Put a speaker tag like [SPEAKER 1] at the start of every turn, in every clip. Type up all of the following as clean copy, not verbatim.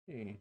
[SPEAKER 1] Hey.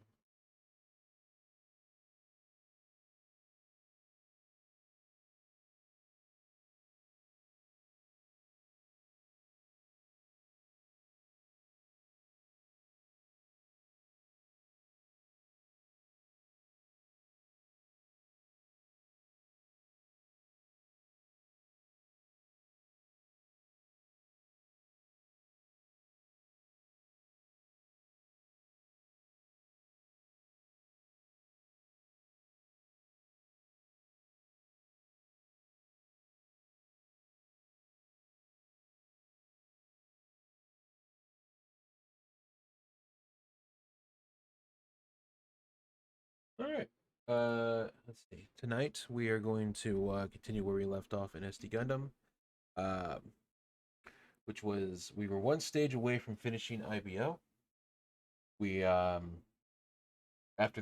[SPEAKER 1] All right. Let's see. Tonight we are going to continue where we left off in SD Gundam, uh, which was we were one stage away from finishing IBO. We after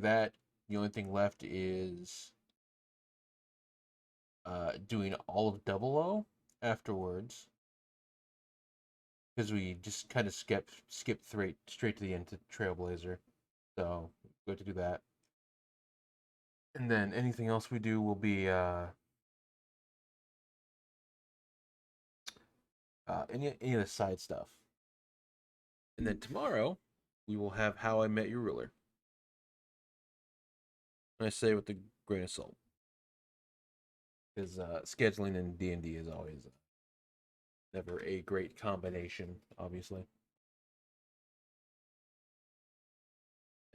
[SPEAKER 1] that, the only thing left is doing all of Double O afterwards because we just kind of skipped straight to the end to Trailblazer. So we have to do that, and then anything else we do will be any of the side stuff. And then tomorrow, we will have How I Met Your Ruler. And I say with a grain of salt, because scheduling in D&D is always never a great combination, obviously.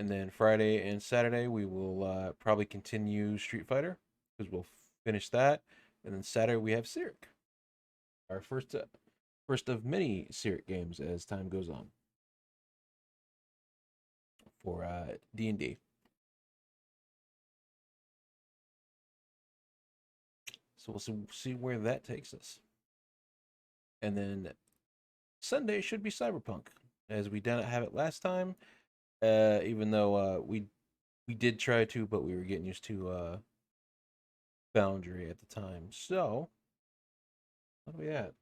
[SPEAKER 1] And then Friday and Saturday, we will probably continue Street Fighter, because we'll finish that. And then Saturday, we have Cyric, our first of many Cyric games as time goes on for D&D. So we'll see where that takes us. And then Sunday should be Cyberpunk, as we didn't have it last time. Even though we did try to, but we were getting used to Foundry at the time. So what are we at?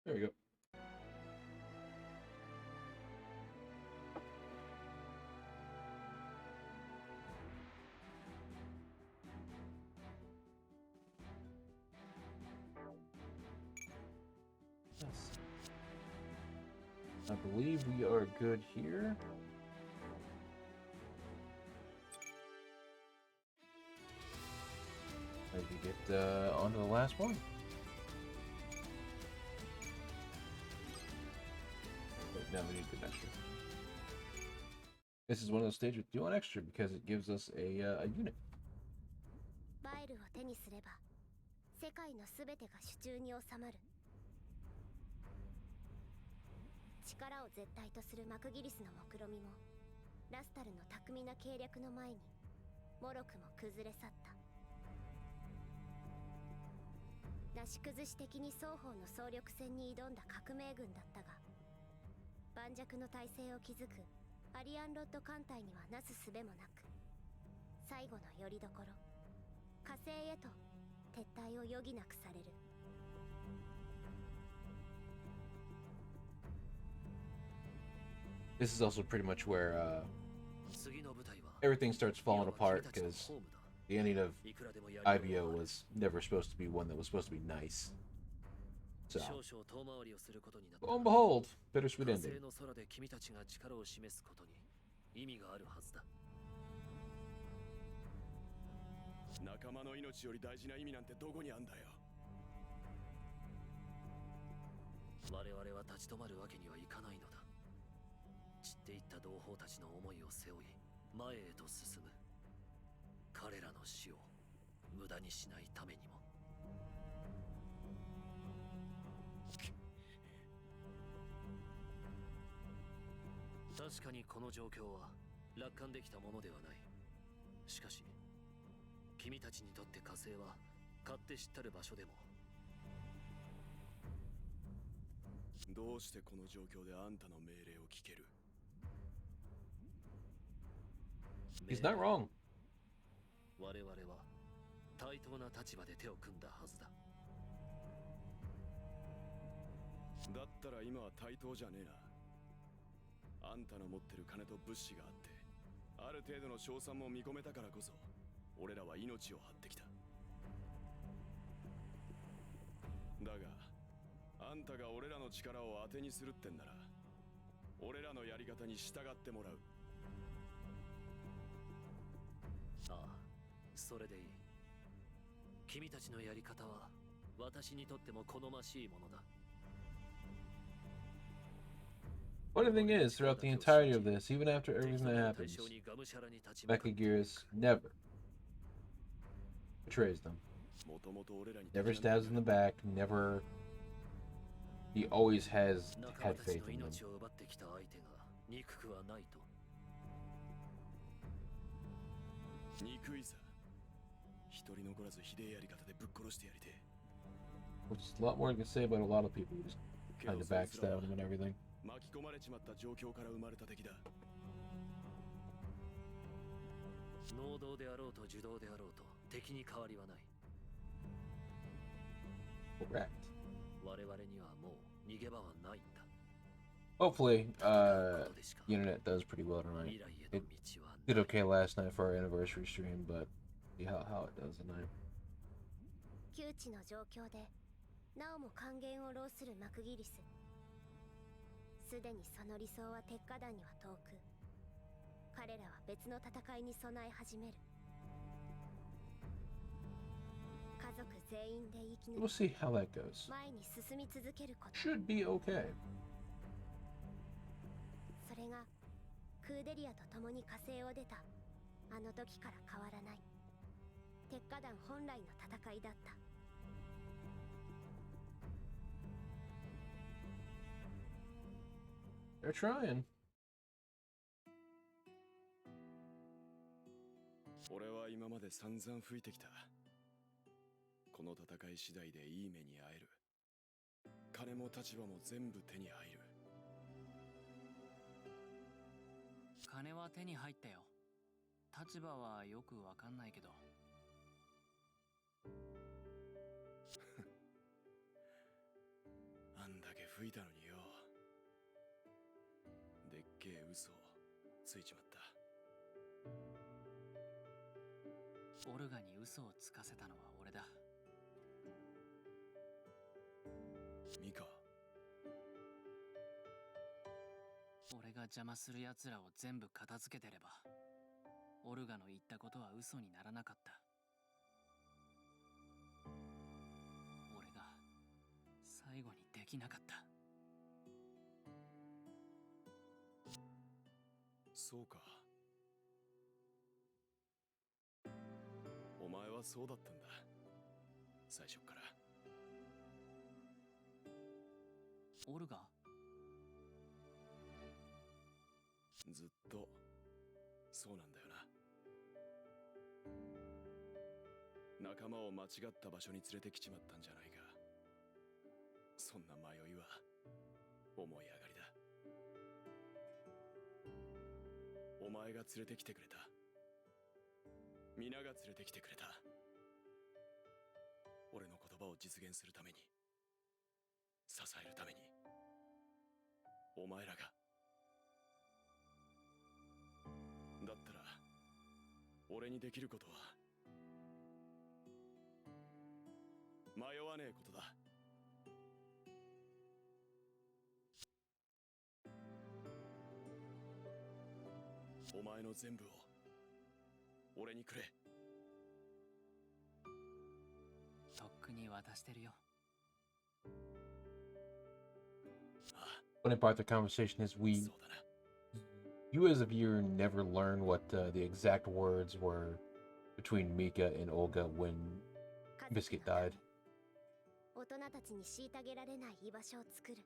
[SPEAKER 1] There we go. Yes. I believe we are good here. Ready to get onto the last one. But now we need to do extra. This is one of those stages with doing extra because it gives us a unit.
[SPEAKER 2] バイルを手にすれば世界のすべてが手中に収まる。力を絶対とするマクギリスの目論みもラスタルの巧みな計略の前にもろくも崩れ去った。なし崩し的に双方の総力戦に挑んだ革命軍だったが、盤石の体制を築くアリアンロッド艦隊にはなすすべもなく、最後の拠り所火星へと撤退を余儀なくされる。
[SPEAKER 1] This is also pretty much where everything starts falling apart because the ending of IBO was never supposed to be one that was supposed to be nice. So, lo and behold, bittersweet ending.
[SPEAKER 3] 仲間の命より大事な意味なんてどこにあんだよ。我々は立ち止まるわけにはいかないのだ。散っていった同胞たちの思いを背負い前へと進む。彼らの死を無駄にしないためにも。確かにこの状況は楽観できたものではない。しかし君たちにとって火星は勝手知ったる場所でも。どうしてこの状況であんたの命令を聞ける？
[SPEAKER 1] He's not wrong.
[SPEAKER 3] 我々は対等な立場で手を組んだはずだ。
[SPEAKER 4] だったら今は対等じゃねえな。あんたの持ってる金と物資があって、ある程度の賞賛も見込めたからこそ、俺らは命を張ってきた。だが、あんたが俺らの力を当てにするってんなら、俺らのやり方に従ってもらう。
[SPEAKER 3] ああ、それでいい。君たちのやり方は私にとっても好ましいものだ。
[SPEAKER 1] Funny thing is, throughout the entirety of this, even after everything that happens, Mechagearus never betrays them. Never stabs them in the back, never. He always has had faith in them.
[SPEAKER 4] 憎いさ。一人残らずひでえやり方でぶっ殺してやりてえ。
[SPEAKER 1] Which is a lot more you can say about a lot of people who just kind of backstab them and everything.
[SPEAKER 4] 巻き込まれちまった状況から生まれた敵だ。
[SPEAKER 3] 能動であろうと受動であろうと敵に変わりはない。
[SPEAKER 1] Correct.
[SPEAKER 3] 我々にはもう逃げ場はないんだ。
[SPEAKER 1] Hopefully, the internet does pretty well tonight. It did okay last night for our anniversary stream, but see how it does tonight.
[SPEAKER 2] 窮地の状況でなおも還元を浪するマクギリス。すでにその理想は鉄火団には遠く、彼らは別の戦いに備え始める。家族全員で生き
[SPEAKER 1] We'll
[SPEAKER 2] 抜
[SPEAKER 1] see how that goes.
[SPEAKER 2] き前に進み続けること。
[SPEAKER 1] Should be okay.
[SPEAKER 2] それがクーデリアと共に火星を出たあの時から変わらない鉄火団本来の戦いだった。
[SPEAKER 1] They're trying.
[SPEAKER 4] 俺は今まで散々吹いてきた。この戦い次第でいい目に遭える。金も立場も全部手に入る。
[SPEAKER 5] 金は手に入ったよ。立場はよくわかんないけど。
[SPEAKER 4] あんだけ吹いたのによ。でっけえ嘘をついちまった。
[SPEAKER 5] オルガに嘘をつかせたのは俺だ。
[SPEAKER 4] ミカ。
[SPEAKER 5] 俺が邪魔する奴らを全部片付けてれば、オルガの言ったことは嘘にならなかった。俺が最後にできなかった。
[SPEAKER 4] そうか。お前はそうだったんだ。最初から。
[SPEAKER 5] オルガ？
[SPEAKER 4] ずっとそうなんだよな。仲間を間違った場所に連れてきちまったんじゃないか。そんな迷いは思い上がりだ。お前が連れてきてくれた。皆が連れてきてくれた。俺の言葉を実現するために、支えるために、お前らが。だったら俺にできることは迷わねえことだ。お前の全部を俺にくれ。
[SPEAKER 5] とっくに渡してるよ。
[SPEAKER 1] Funny part of the conversation is you as a viewer never learn what the exact words were between Mika and Olga when Biscuit died.
[SPEAKER 2] 大人たちに虐げられない居場所を作る。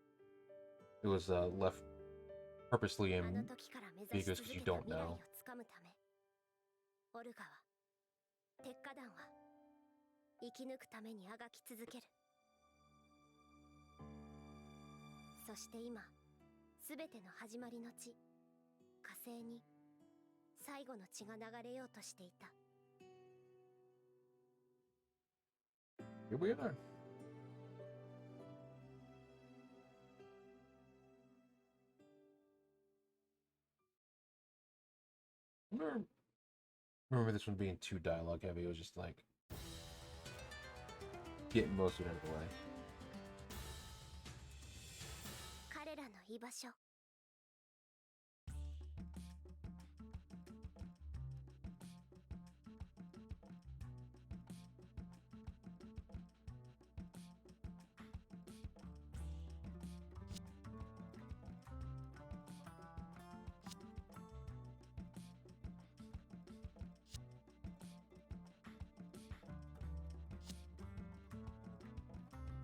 [SPEAKER 1] It was left purposely
[SPEAKER 2] あの
[SPEAKER 1] in
[SPEAKER 2] 時から目指し
[SPEAKER 1] Because
[SPEAKER 2] 続
[SPEAKER 1] you
[SPEAKER 2] けた
[SPEAKER 1] don't
[SPEAKER 2] 未来
[SPEAKER 1] know.
[SPEAKER 2] をつかむため、オルガは鉄火団は生き抜くためにあがき続ける。そして今、すべての始まりの地、火星に最後の血が流れようとしていた。
[SPEAKER 1] Here we are. Remember this one being too dialogue heavy. It was just like getting most of it out of the way.
[SPEAKER 2] 彼らの居場所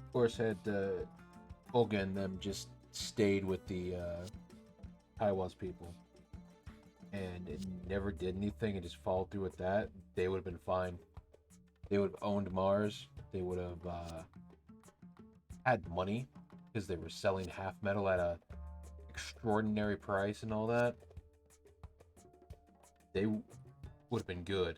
[SPEAKER 1] Of course, had Olga and them just stayed with the Kaiwa's people and it never did anything and just followed through with that, they would have been fine. They would have owned Mars. They would have had money because they were selling half metal at a extraordinary price and all that. They would have been good.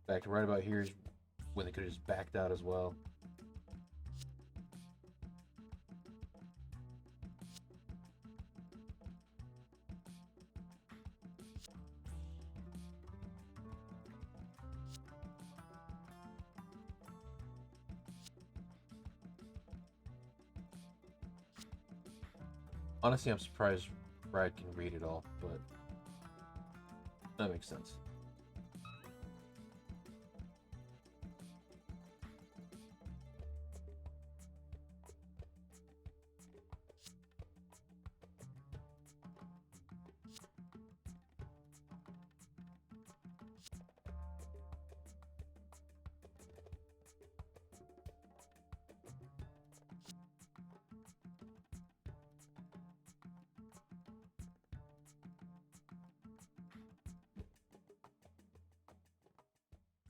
[SPEAKER 1] In fact, right about here is when they could have just backed out as well. Honestly, I'm surprised Brad can read it all, but that makes sense.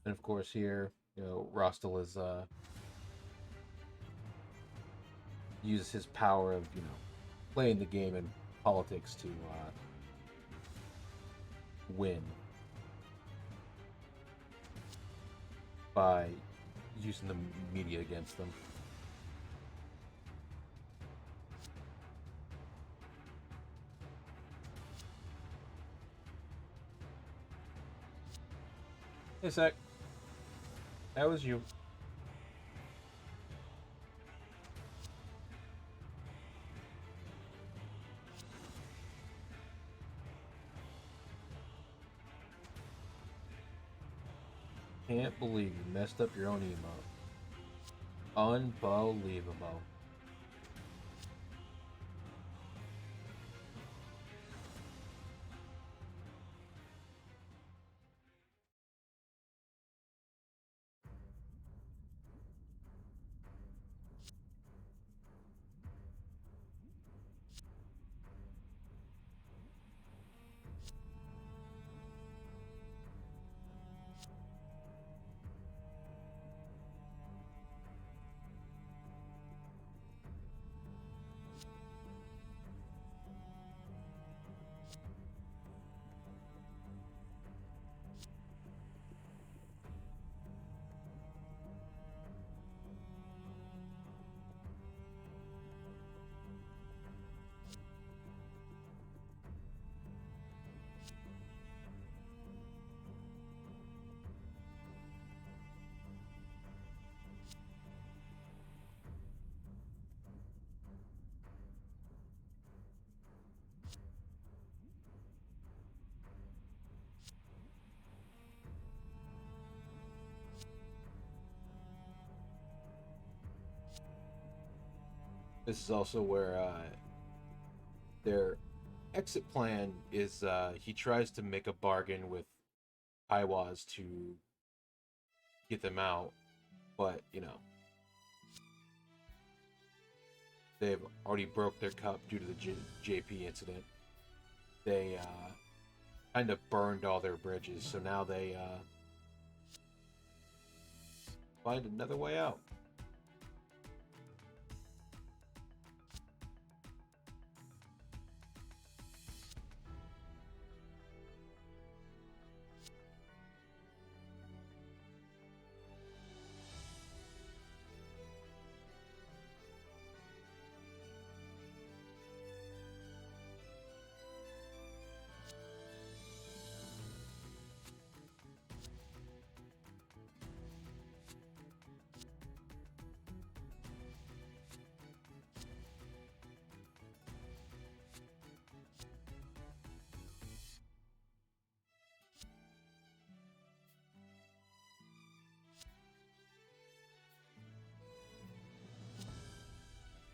[SPEAKER 1] And of course here, Rostel is uses his power of, playing the game in politics to win by using the media against them. Hey, Sec. That was you. Can't believe you messed up your own emote. Unbelievable. This is also where their exit plan is he tries to make a bargain with Kaiwas to get them out, but they've already broke their cup due to the JP incident. They kind of burned all their bridges, so now they find another way out.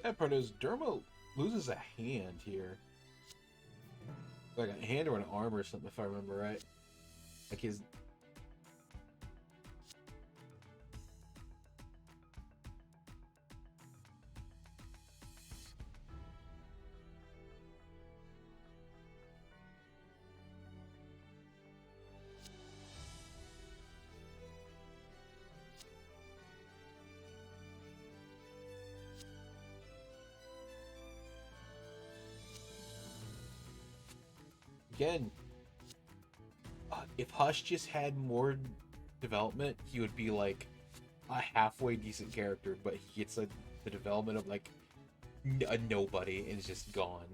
[SPEAKER 1] That part is Dermo loses a hand here. Like a hand or an arm or something, if I remember right. Like his... Again, if Hush just had more development, he would be like a halfway decent character, but he gets like the development of like a nobody and is just gone.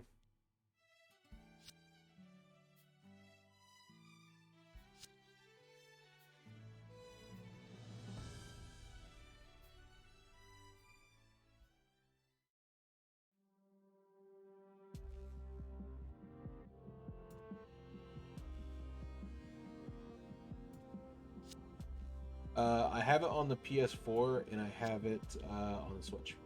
[SPEAKER 1] I have it on the PS4 and I have it on the Switch.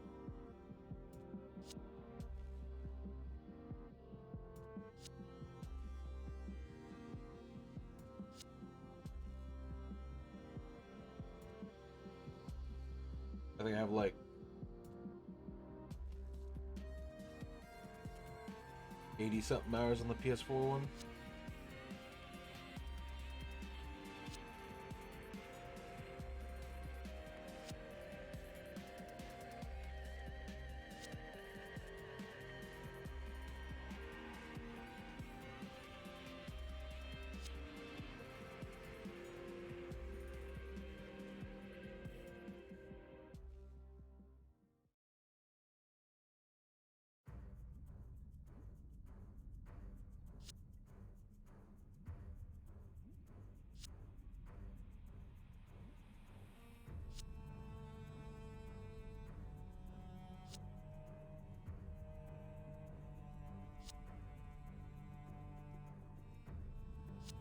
[SPEAKER 1] I think I have like 80 something hours on the PS4 one.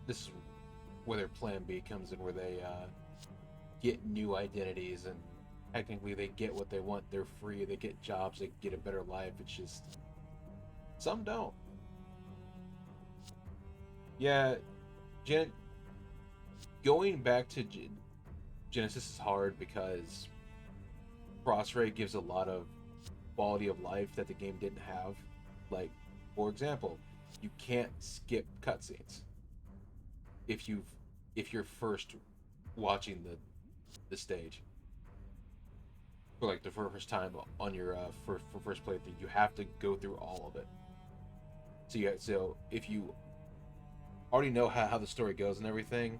[SPEAKER 1] This is where their plan B comes in, where they get new identities and technically they get what they want. They're free. They get jobs. They get a better life. It's just some don't. Yeah, going back to Genesis is hard because Crossray gives a lot of quality of life that the game didn't have. Like, for example, you can't skip cutscenes if you're first watching the stage for like the first time on your first playthrough. You have to go through all of it. So if you already know how the story goes and everything,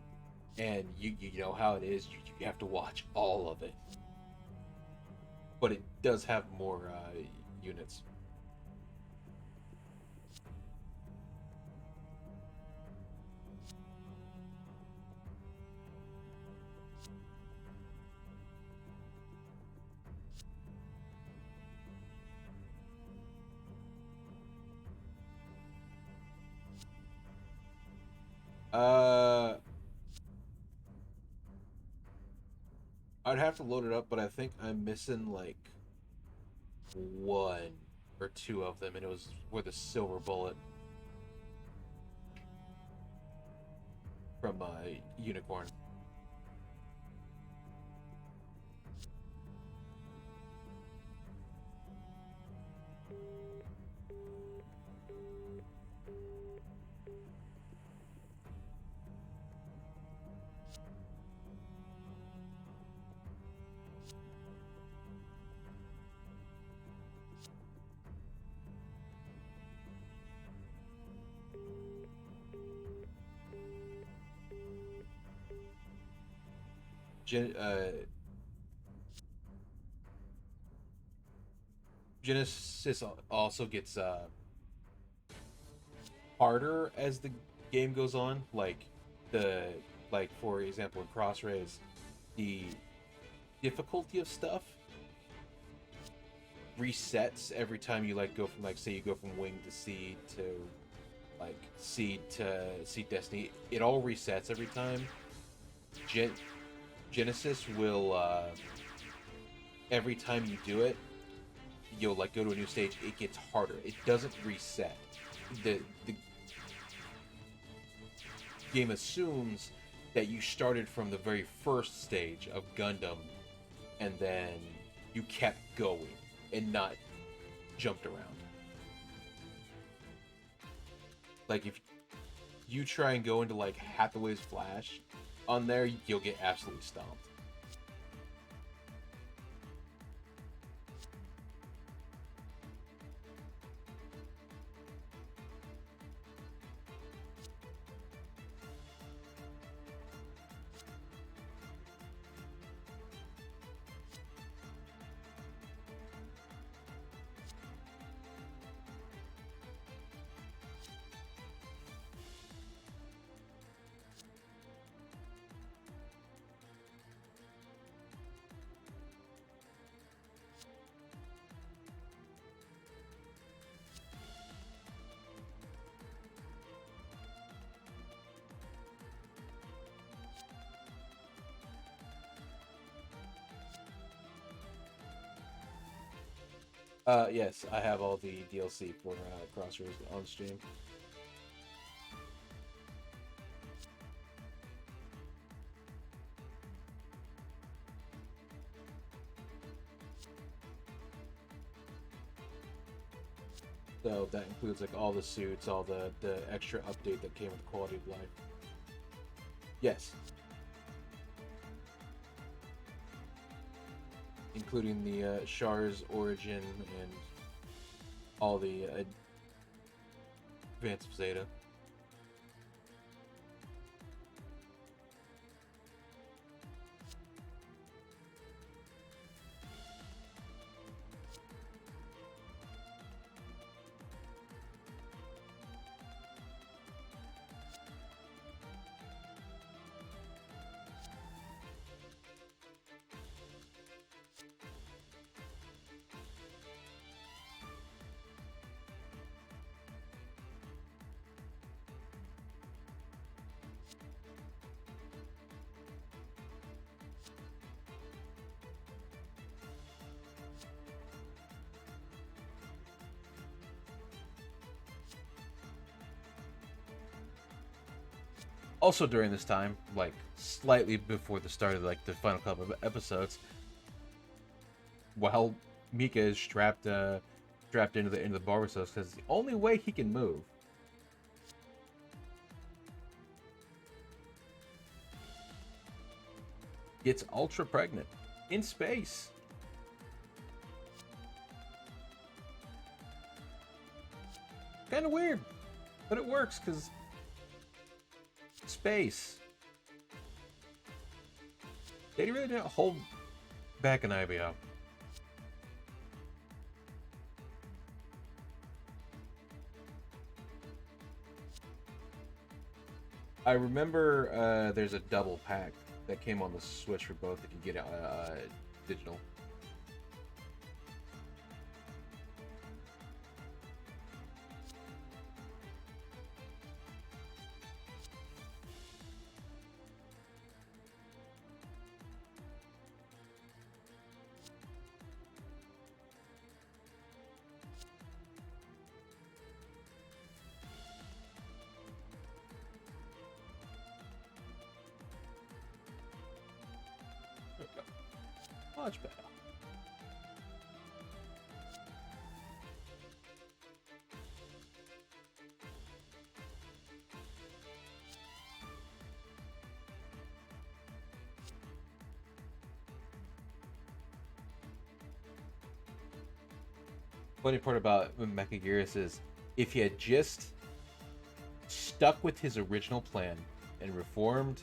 [SPEAKER 1] and you know how it is, you have to watch all of it. But it does have more units. I'd have to load it up, but I think I'm missing like one or two of them, and it was with a silver bullet from Unicorn. Genesis also gets harder as the game goes on. Like for example in Crossrays, the difficulty of stuff resets every time you like go from like say you go from wing to seed to like seed to seed destiny. It all resets every time. Genesis will every time you do it, you'll like go to a new stage, it gets harder. It doesn't reset. The game assumes that you started from the very first stage of Gundam, and then you kept going and not jumped around. Like if you try and go into like Hathaway's Flash on there, you'll get absolutely stomped. Yes, I have all the DLC for Crossroads on stream. So that includes like all the suits, all the extra update that came with quality of life. Yes. Including the Char's origin and all the Advance of Zeta. Also during this time, like slightly before the start of like the final couple of episodes, while Mika is strapped into the Barbasos, because the only way he can move. Gets ultra pregnant in space. Kind of weird, but it works because space. They really didn't hold back an IBO. I remember there's a double pack that came on the Switch for both that you get digital. Much better. Funny part about Mechagearus is if he had just stuck with his original plan and reformed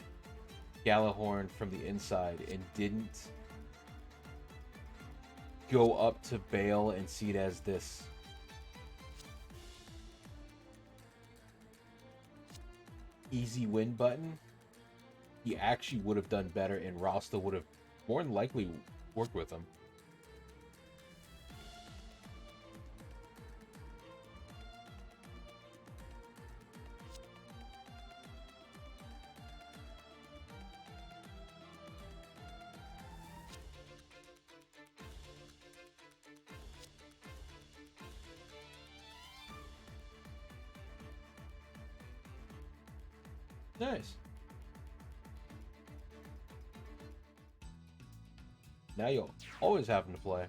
[SPEAKER 1] Galahorn from the inside and didn't go up to Bale and see it as this easy win button, he actually would have done better, and Rasta would have more than likely worked with him. Nice. Now you'll always have them to play.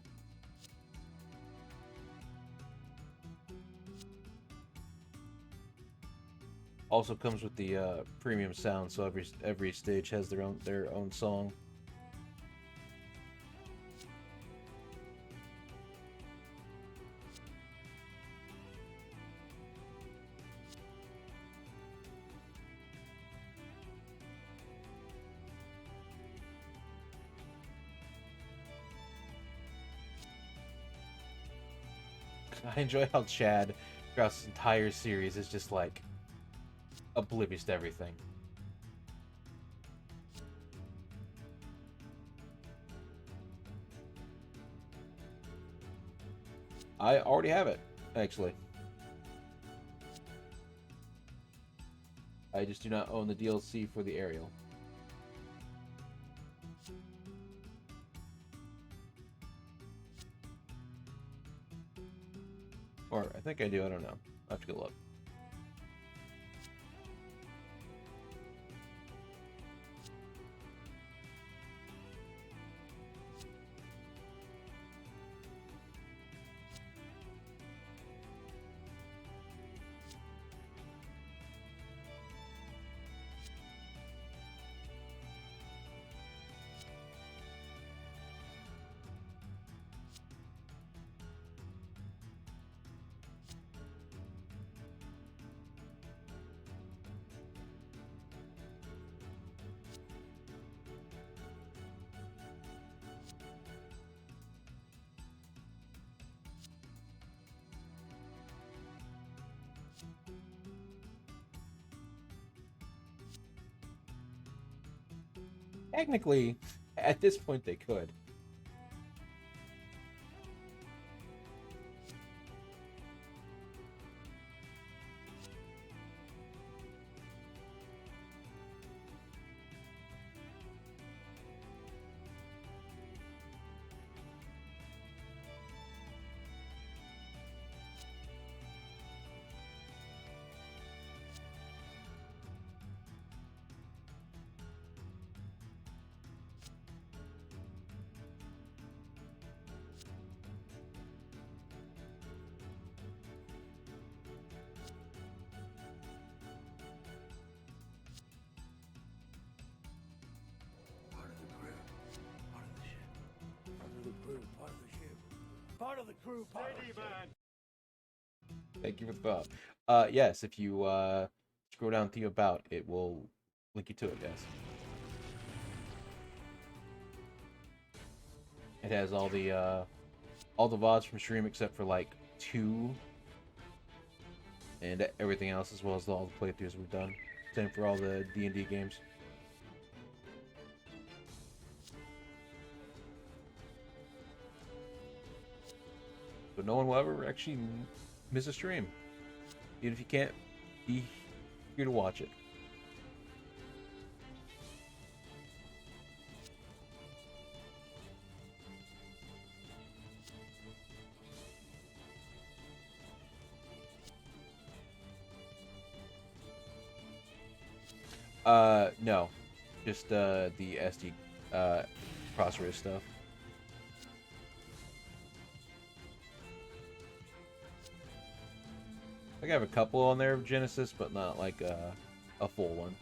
[SPEAKER 1] Also comes with the premium sound, so every stage has their own song. I enjoy how Chad, throughout this entire series, is just like oblivious to everything. I already have it, actually. I just do not own the DLC for the Ariel. Or I think I do, I don't know. I'll have to go look. Technically, at this point, they could.
[SPEAKER 6] Part of the crew, part of the ship. Part of the crew, part of the ship. Part of the crew, part of the ship.
[SPEAKER 1] Thank you for the thought. Yes, if you scroll down to about, it will link you to it, guys. It has all the VODs from stream except for like 2, and everything else, as well as all the playthroughs we've done. Same for all the D&D games. So no one will ever actually miss a stream, even if you can't be here to watch it. No. Just the SD crossroads stuff. I think I have a couple on there of Genesis, but not like a full one.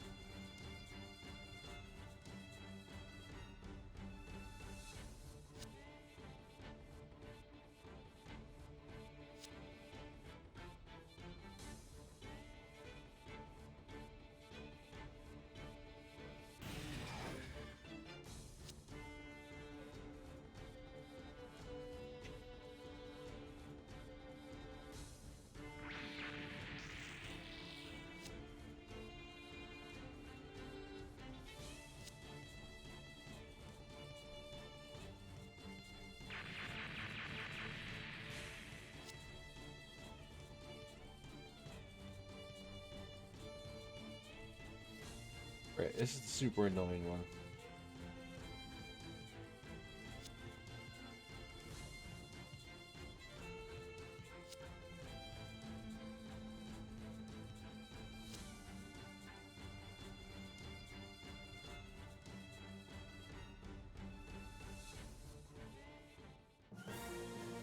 [SPEAKER 1] Right, this is the super annoying one.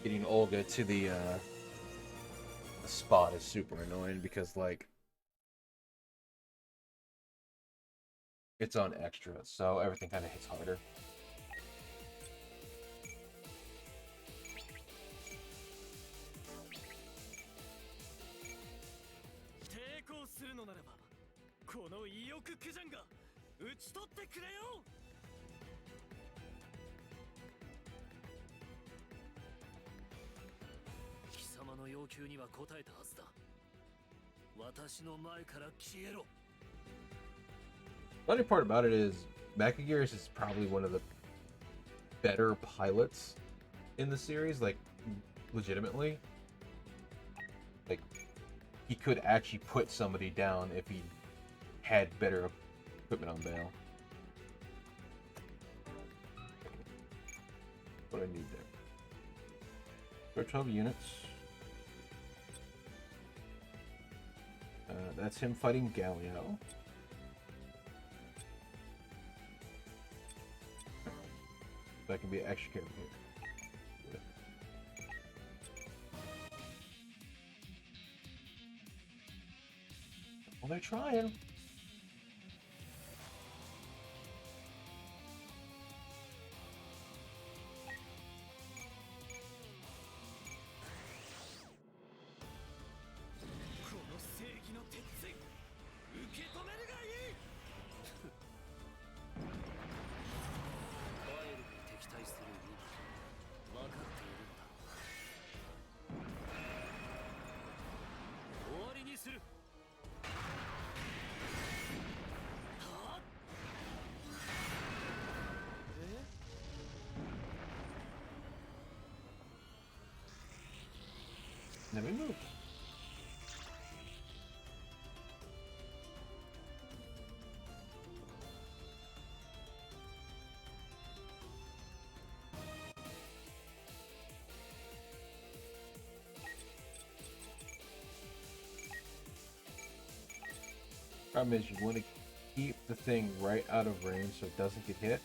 [SPEAKER 1] getting Olga to the spot is super annoying because like it's on extra, so everything kind of hits harder. Funny part about it is Mechagears is probably one of the better pilots in the series, like legitimately. Like he could actually put somebody down if he had better equipment on bail. What do I need there? For 12 units. That's him fighting Galio. So I can be extra careful here. Well, they're trying. Then we move. Problem is, you want to keep the thing right out of range so it doesn't get hit.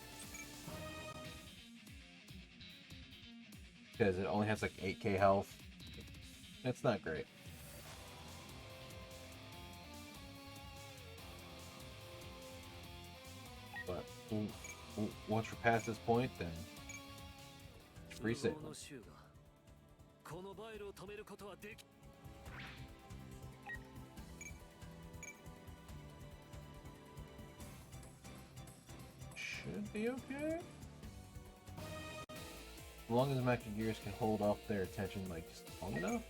[SPEAKER 1] Because it only has like 8k health. That's not great. But once we're past this point, then it's free sailing. Should be okay. As long as Mechagears can hold off their attention like just long enough.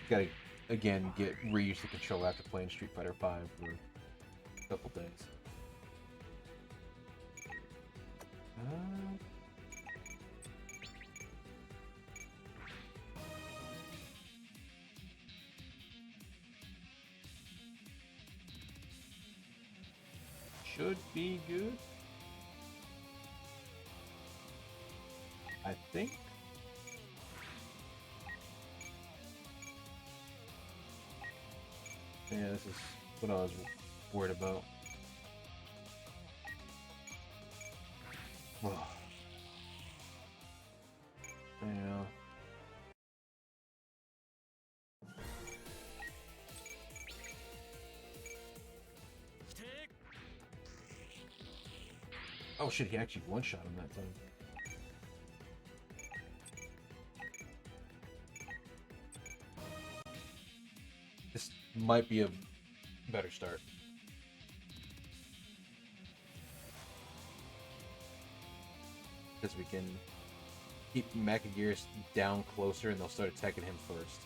[SPEAKER 1] Gotta again get reused to control after playing Street Fighter V for a couple days. Should be good. I think. Yeah, this is what I was worried about. Oh. Yeah. Oh shit, he actually one-shot him that time. This might be a better start. Because we can keep Mechagears down closer and they'll start attacking him first.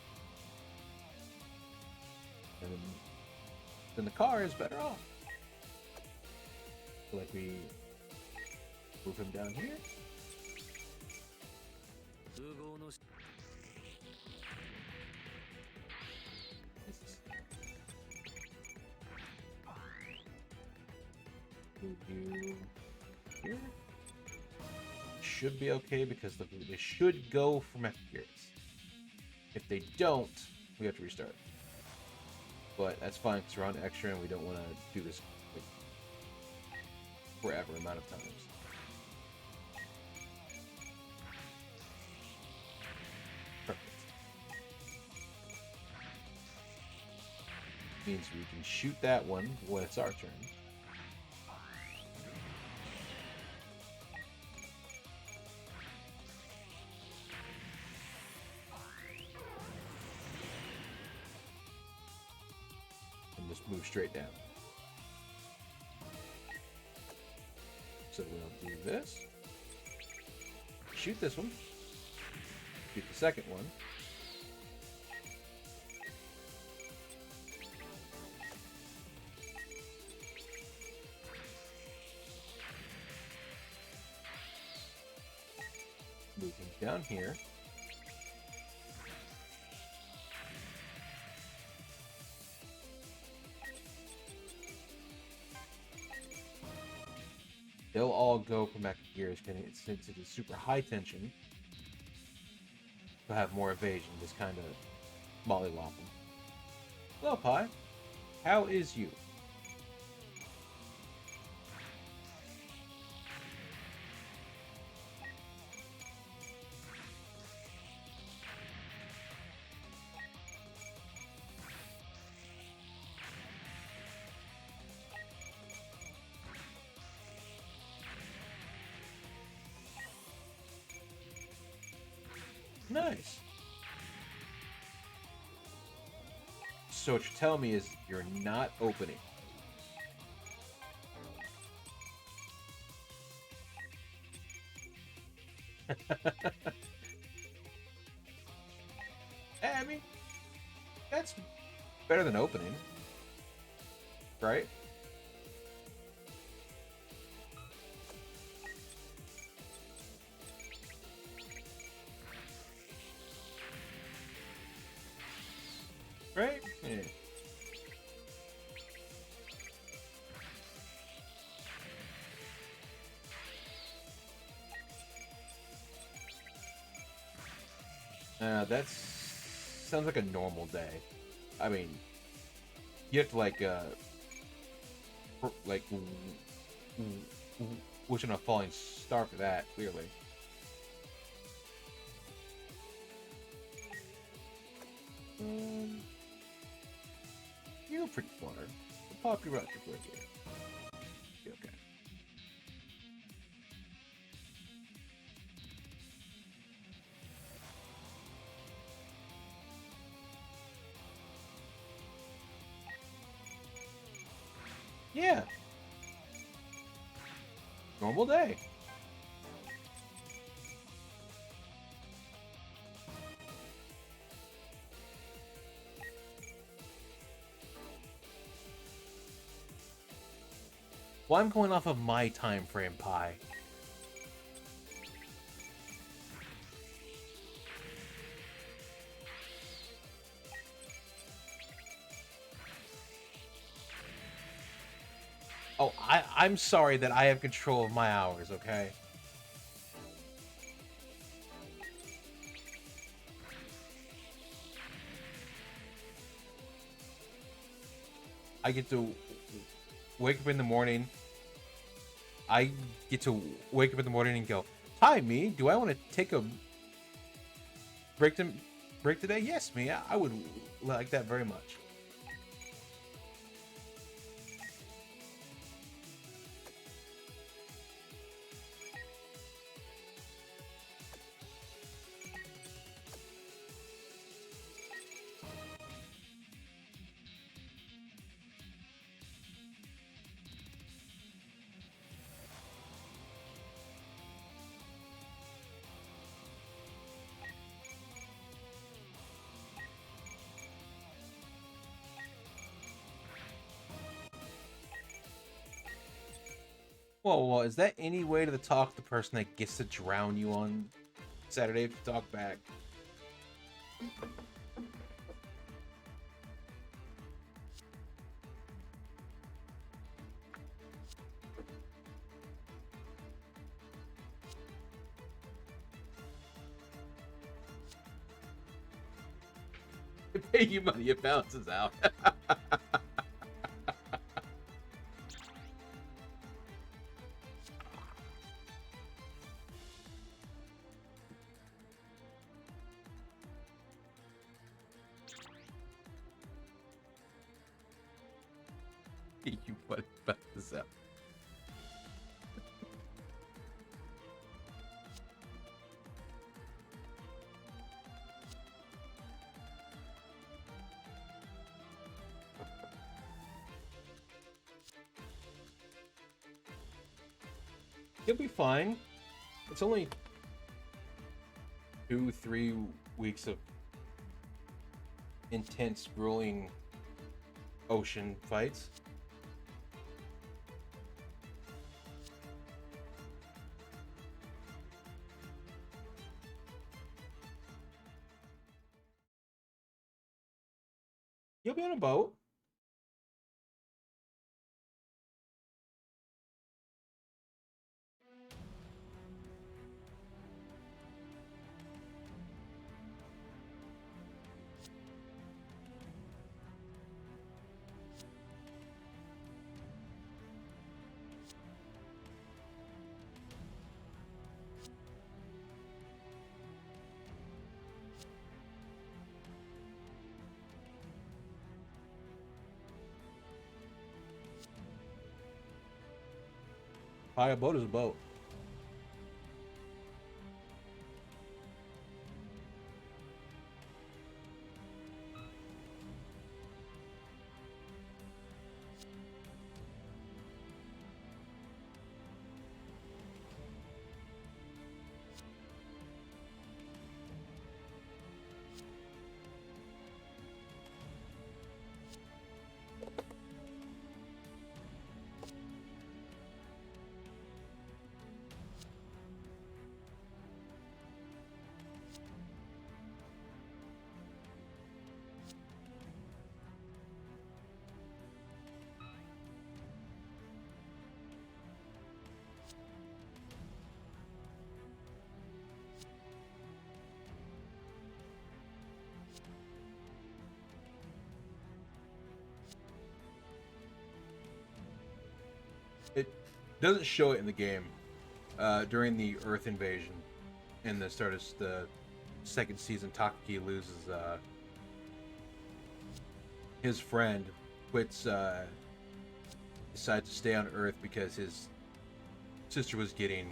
[SPEAKER 1] And then the car is better off. Like we move him down here. Move you here. Should be okay because they should go for Mechagears. If they don't, we have to restart. but that's fine because we're on extra and we don't want to do this like, forever amount of times. Perfect. Means we can shoot that one when it's our turn. And just move straight down. So we'll do this. Shoot this one. Shoot the second one. Move him down here. They'll all go for mecha gears since it is super high tension. They'll have more evasion, just kind of mollywop them. Hello, Pi. How is you? Nice. So what you're telling me is you're not opening. I mean, that's better than opening, right? Right? Yeah. That sounds like a normal day. I mean, you have to like wish on a falling star for that, clearly. You're pretty far. I'll pop you right quick here. Be okay. Yeah. Normal day. Well, I'm going off of my time frame, Pi. Oh, I'm sorry that I have control of my hours, okay? I get to wake up in the morning. I get to wake up in the morning and go, "Hi, me. Do I want to take a break today?" Yes, me. I would like that very much. Well, is that any way to talk to the person that gets to drown you on Saturday if you talk back? pay you money, it balances out. You money balances out. You'll be fine. It's only 2-3 weeks of intense, grueling ocean fights. You'll be on a boat. Buy a boat is a boat. It doesn't show it in the game. During the Earth invasion, in the start of the second season, Takaki loses his friend, quits, decides to stay on Earth because his sister was getting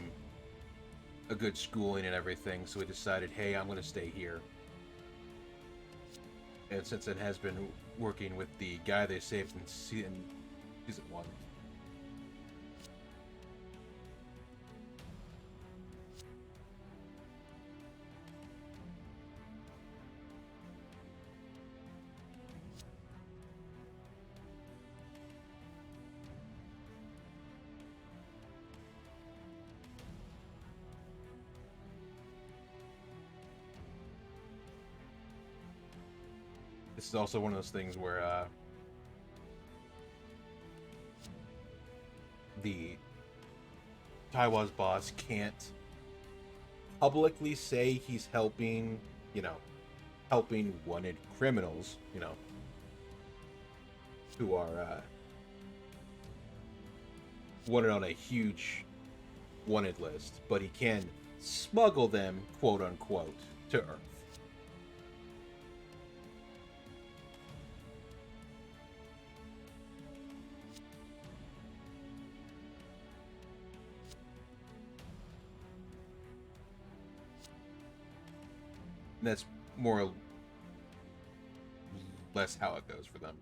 [SPEAKER 1] a good schooling and everything, so he decided, hey, I'm going to stay here. And since then has been working with the guy they saved in season 1. This is also one of those things where the Taiwa's boss can't publicly say he's helping, helping wanted criminals, who are wanted on a huge wanted list, but he can smuggle them, quote unquote, to Earth. And that's more or less how it goes for them.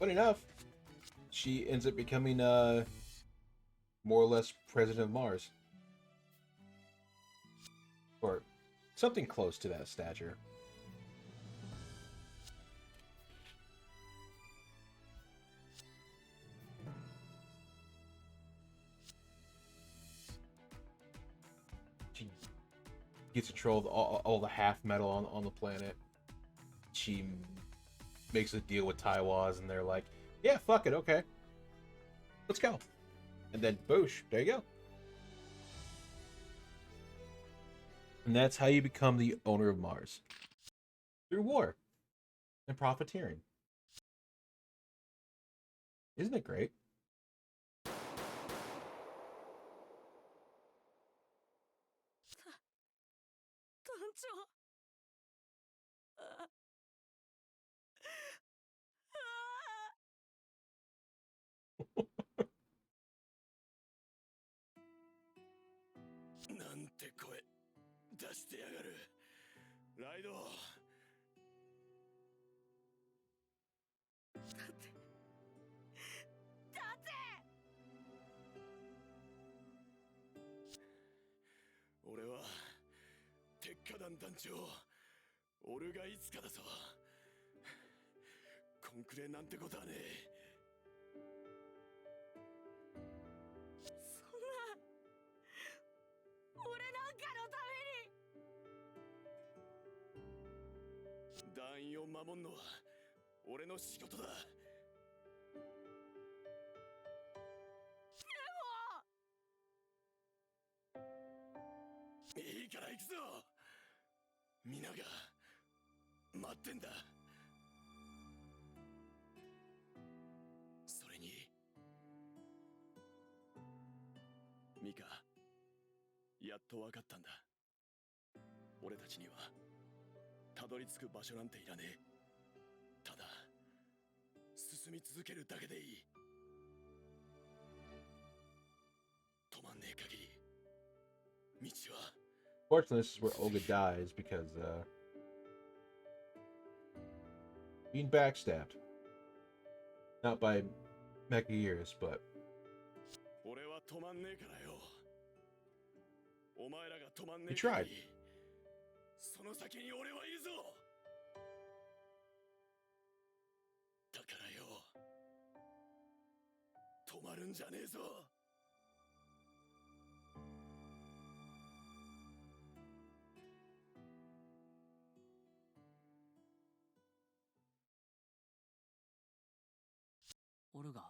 [SPEAKER 1] Funny enough, she ends up becoming more or less president of Mars. Or something close to that stature. She gets control of all the half metal on the planet. She makes a deal with Taiwas, and they're like, yeah, fuck it, okay. Let's go. And then, boosh, there you go. And that's how you become the owner of Mars. Through war and profiteering. Isn't it great?
[SPEAKER 2] 団長。
[SPEAKER 4] なんて声出してやがる。ライド。俺は鉄火団団長オルガいつかだぞ。コンクレなんてことはねえ。
[SPEAKER 2] そんな俺なんかのために。
[SPEAKER 4] 団員を守んのは俺の仕事だ。いいから行くぞ。皆が待ってんだ。それにミカ、やっと分かったんだ。俺たちにはたどり着く場所なんていらねえ。ただ進み続けるだけでいい。止まんねえ限り道は。
[SPEAKER 1] Fortunately, this is where Olga dies because being backstabbed. Not by Mechaeus, but
[SPEAKER 4] 俺は止まんねえからよ。お前らが止まんねえ
[SPEAKER 1] he tried.
[SPEAKER 4] その先に俺はいるぞ。だからよ、止まるんじゃねえぞ。
[SPEAKER 5] オルガ？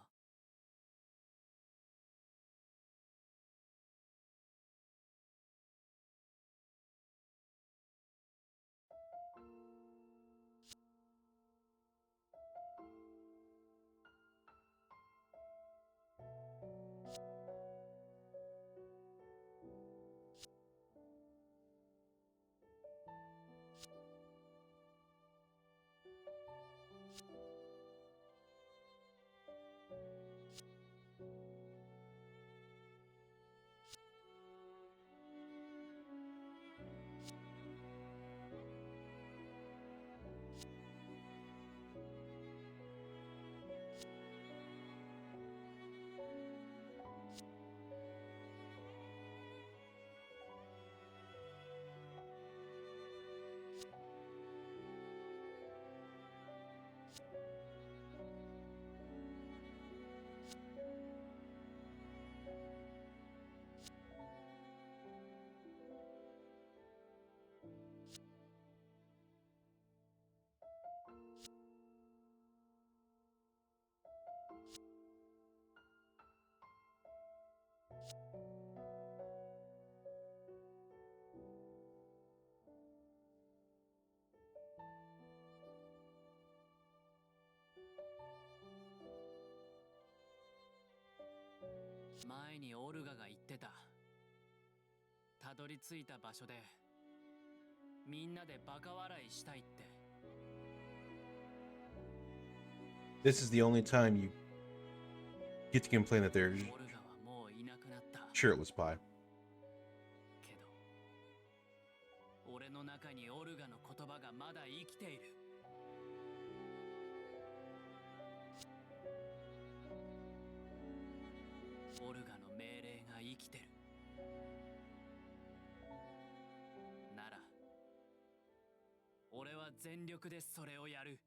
[SPEAKER 5] 前にオルガが言ってた。たどり着いた場所でみんなでバカ笑いしたいって。
[SPEAKER 1] This is the only time you get to complain that they're
[SPEAKER 5] オルガはもういなくなった。
[SPEAKER 1] shirtless pie.
[SPEAKER 5] けど俺の中にオルガの言葉がまだ生きている。オルガの命令が生きてるなら俺は全力でそれをやる。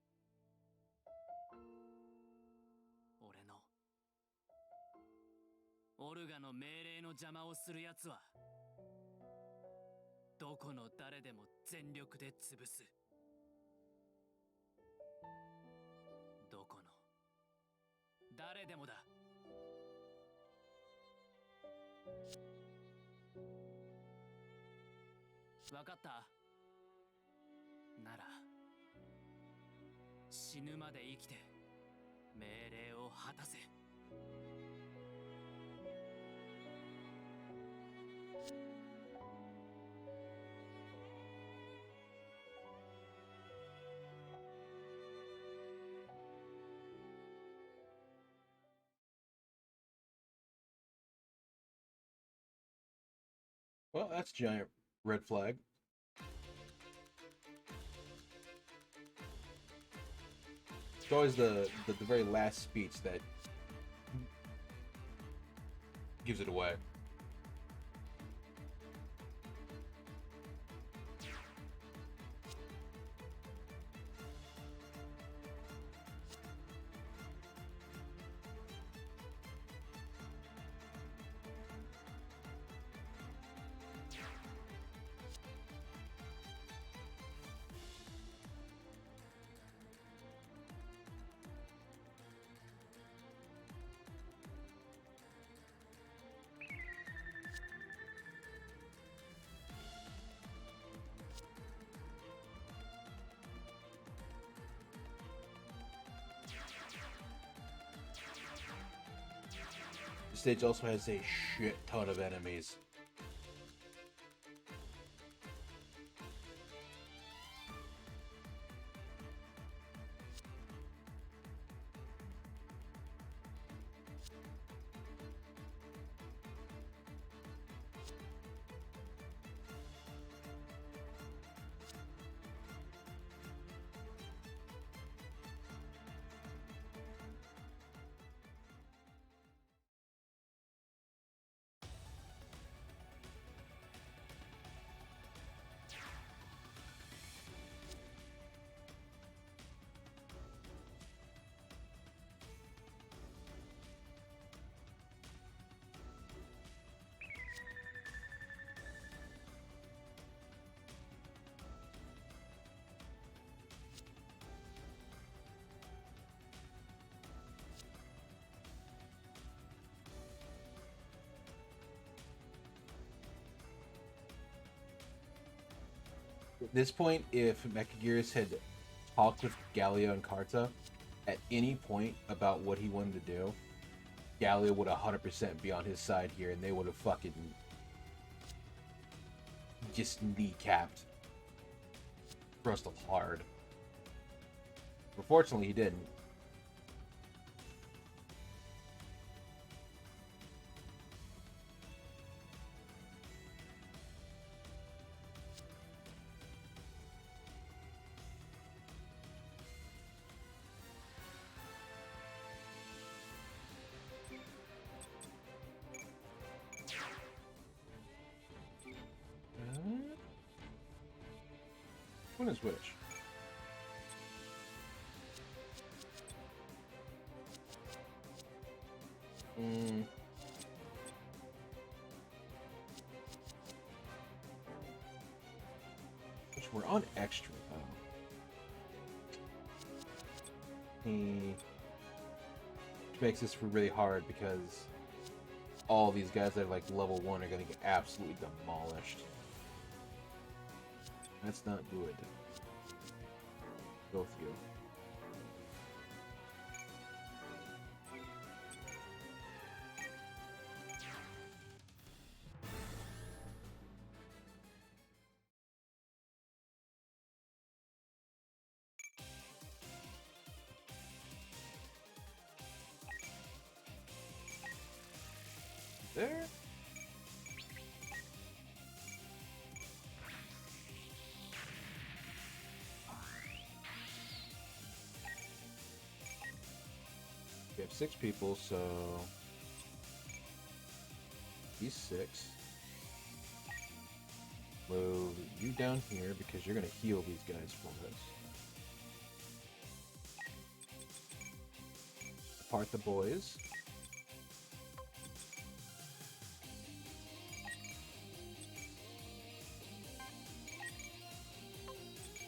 [SPEAKER 5] 俺のオルガの命令の邪魔をするやつはどこの誰でも全力で潰す。どこの誰でもだ。わかった？なら死ぬまで生きて命令を果たせ。
[SPEAKER 1] Well, that's a giant red flag. It's always the very last speech that gives it away. The stage also has a shit ton of enemies. At this point, if Mechagearus had talked with Gallia and Karta at any point about what he wanted to do, Gallia would 100% be on his side here, and they would have fucking just kneecapped Bristol hard. Unfortunately, he didn't. Which one is which? Which we're on extra. Which makes this really hard because all these guys that are like level 1 are going to get absolutely demolished. That's not good. Both of you. There? We have 6 people, so these 6. Move you down here because you're gonna heal these guys for us. Apart the boys.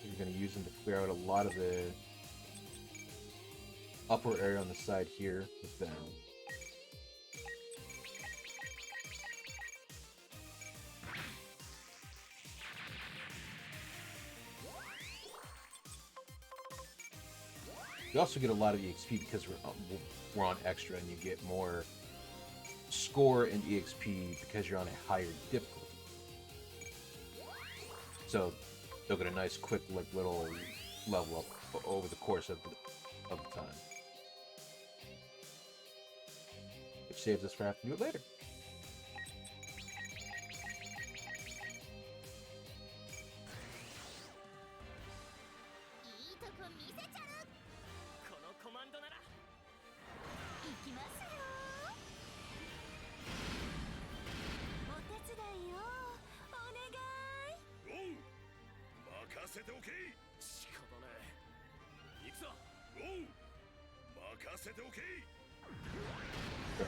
[SPEAKER 1] You're gonna use them to clear out a lot of the upper area on the side here with them. You also get a lot of EXP because we're on extra, and you get more score and EXP because you're on a higher difficulty. So they'll get a nice, quick, like little level up over the course of the time, which saves us from having to do it later.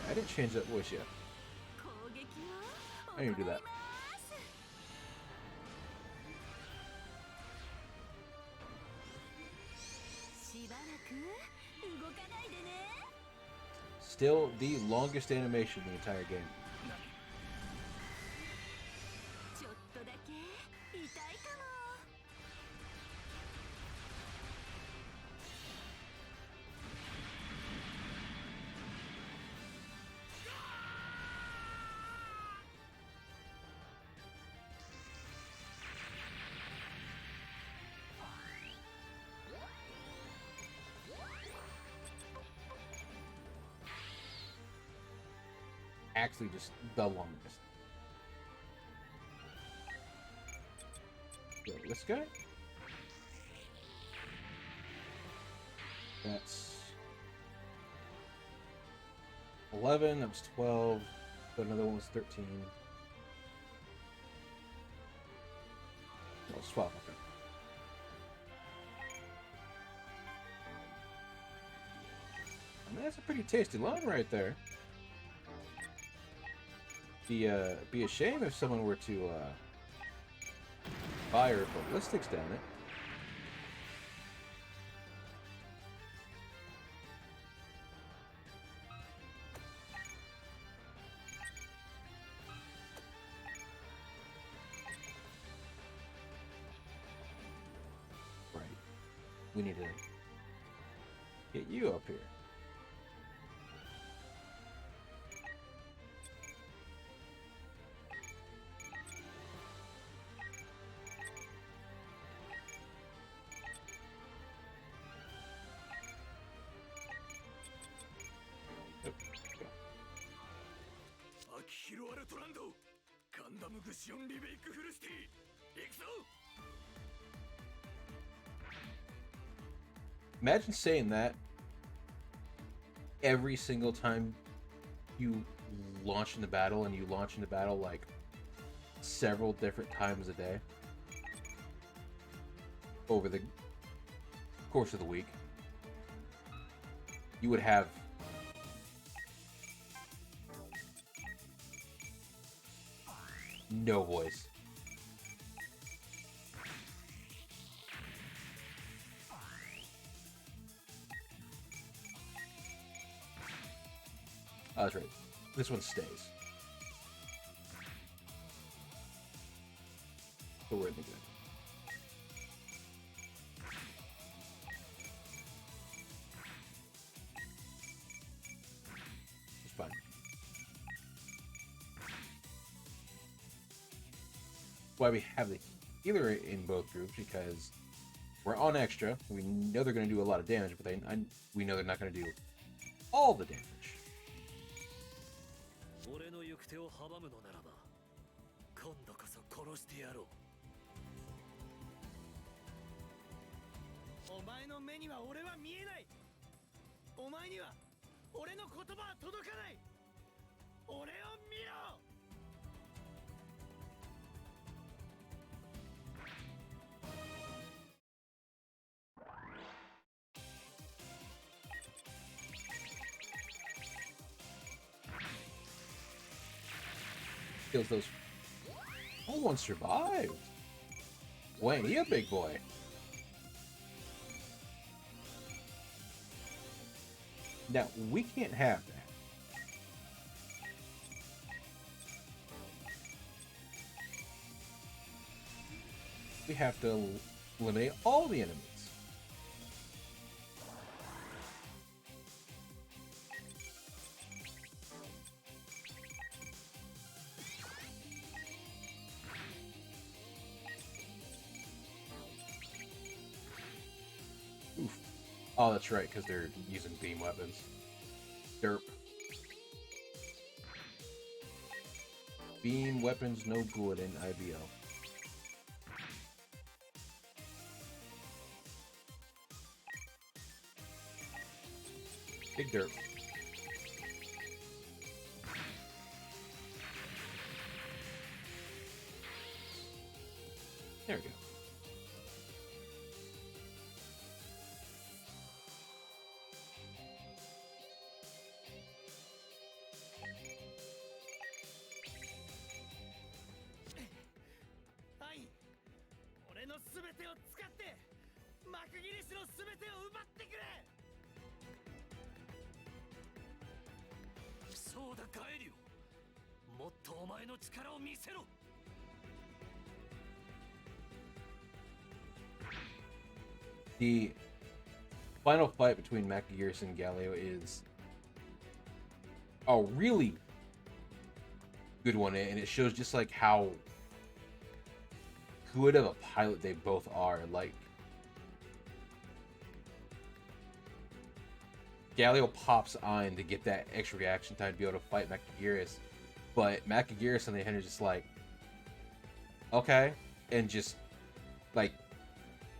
[SPEAKER 1] I didn't change that voice yet. I need to do that. Still the longest animation in the entire game. Actually, just the longest. So this guy. That's 11. That was 12. But another one was 13. That was 12. Okay. I mean, that's a pretty tasty line right there. Be a shame if someone were to fire ballistics down it. Right. We need to get you up here. Imagine saying that every single time you launch into battle, and you launch into battle like several different times a day over the course of the week. You would have no voice. Oh, that's right. This one stays. So we're in the good. It's fine. Why we have the healer in both groups, because we're on extra. We know they're going to do a lot of damage, but we know they're not going to do all the damage.
[SPEAKER 3] 俺の行く手を阻むのならば今度こそ殺してやろう。お前の目には俺は見えない。お前には俺の言葉は届かない。俺を見ろ。
[SPEAKER 1] Kills those. Oh, one survived. Boy, ain't he a big boy. Now, we can't have that. We have to eliminate all the enemies. Oof. Oh, that's right, because they're using beam weapons. Derp. Beam weapons no good in IBO. Big derp. There we go.
[SPEAKER 3] Hi. 俺の全てを使って幕切れしの全てを奪ってくれ。そうだガエリオ、もっとお前の力を見せろ。
[SPEAKER 1] The final fight between Macagearus and Galio is a really good one, and it shows just like how good of a pilot they both are. Like, Galio pops on to get that extra reaction time to be able to fight Macagearus, but Macagearus on the hand is just like, okay, and just like,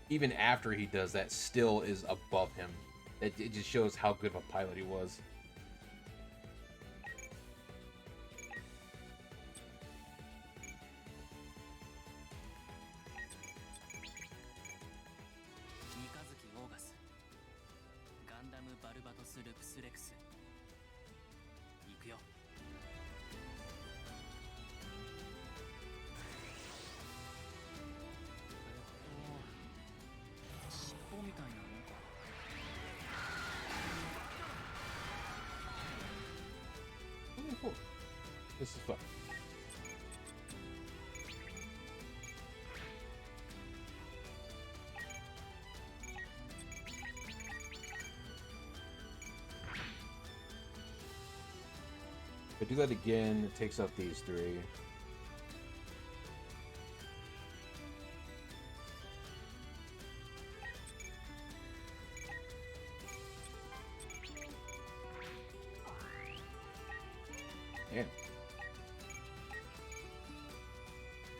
[SPEAKER 1] even after he does that, still is above him. It just shows how good of a pilot he was. Oh, cool. This is fun. If I do that again, it takes out these three. Damn.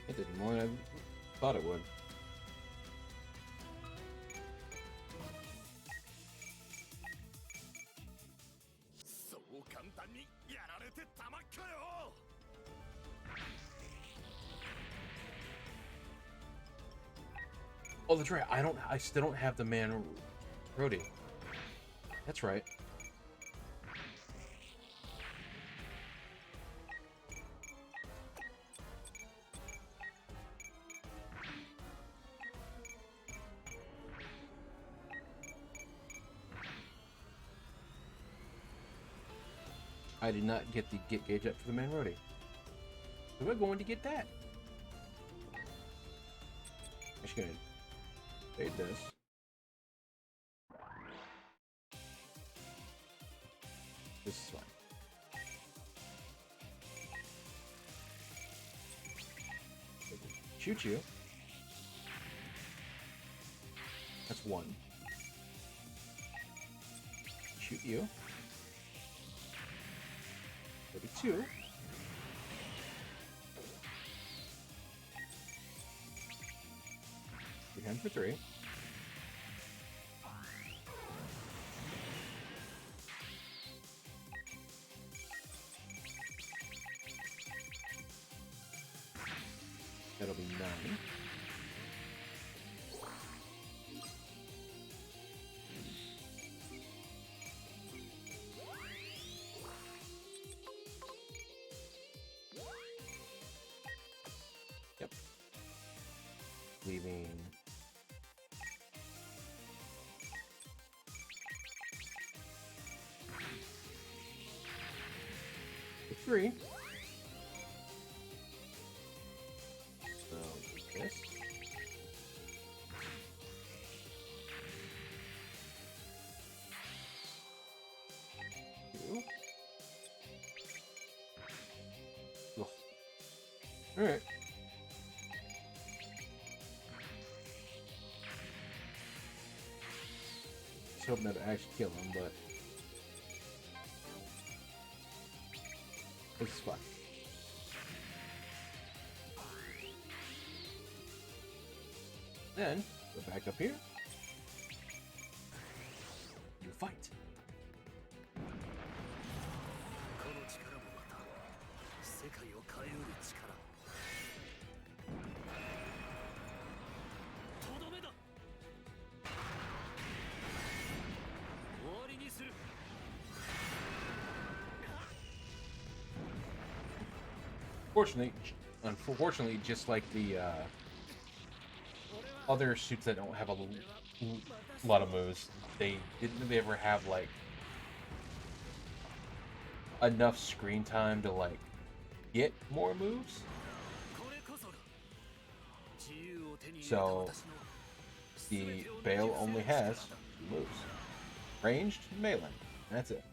[SPEAKER 1] It did more than I thought it would. Oh, that's right. I still don't have the man Rody. That's right. I did not get the get gauge up for the man Rody. So we're going to get that. I'm just gonna fade this. This is fine. Shoot you. That's one. Shoot you. 32. Shoot him for 3. That'll be 9. leaving. Three. So this. Two. Ugh. All right. Just hoping that I actually kill him, but this is fine. Then go back up here. You fight.
[SPEAKER 3] この力もまた世界を変えうる力。とどめだ。終わりにする。
[SPEAKER 1] Unfortunately, just like the other suits that don't have a lot of moves, they didn't really ever have like enough screen time to like get more moves. So the Bale only has 2 moves: ranged, melee. That's it.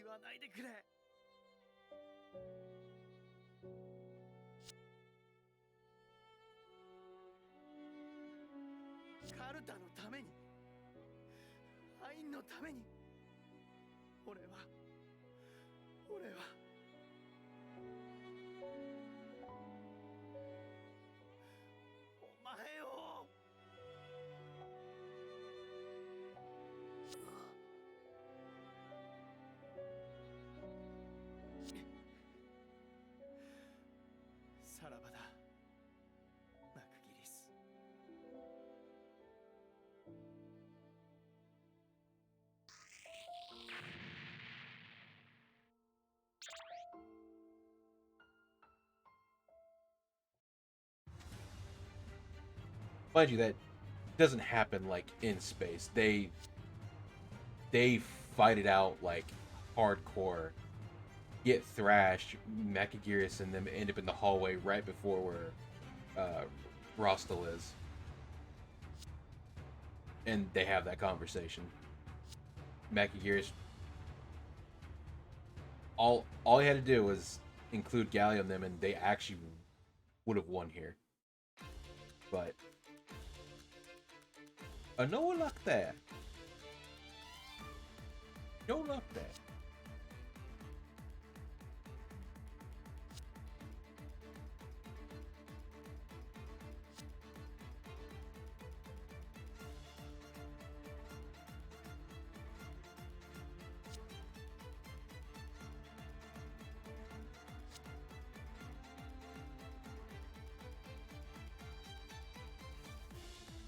[SPEAKER 3] 言わないでくれ。カルタのために、アインのために、俺はお前を。さらばだ、マクギリス。
[SPEAKER 1] Mind you, that doesn't happen like in space. They fight it out like hardcore, get thrashed. Macagearus and them end up in the hallway right before where Rostel is, and they have that conversation. Macagearus, all he had to do was include Gallia in them, and they actually would have won here. But no luck there. No luck there.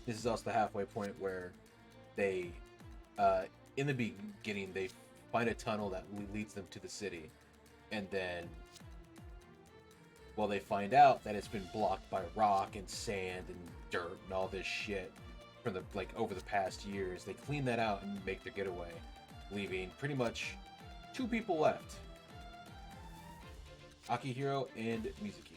[SPEAKER 1] This is also the halfway point where they, in the beginning, they find a tunnel that leads them to the city, and then, well, they find out that it's been blocked by rock and sand and dirt and all this shit from the over the past years. They clean that out and make their getaway, leaving pretty much 2 people left: Akihiro and Mizuki.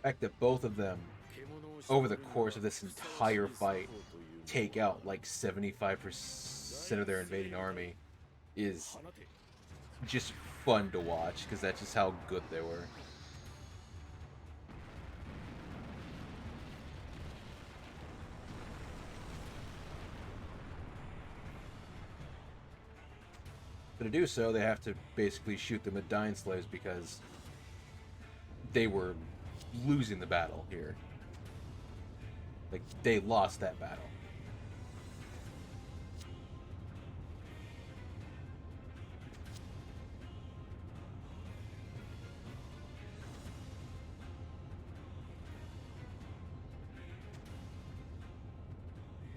[SPEAKER 1] The fact that both of them, over the course of this entire fight, take out like 75% of their invading army is just fun to watch, because that's just how good they were. So to do so, they have to basically shoot them with Dying Slaves because they were losing the battle here. Like, they lost that battle.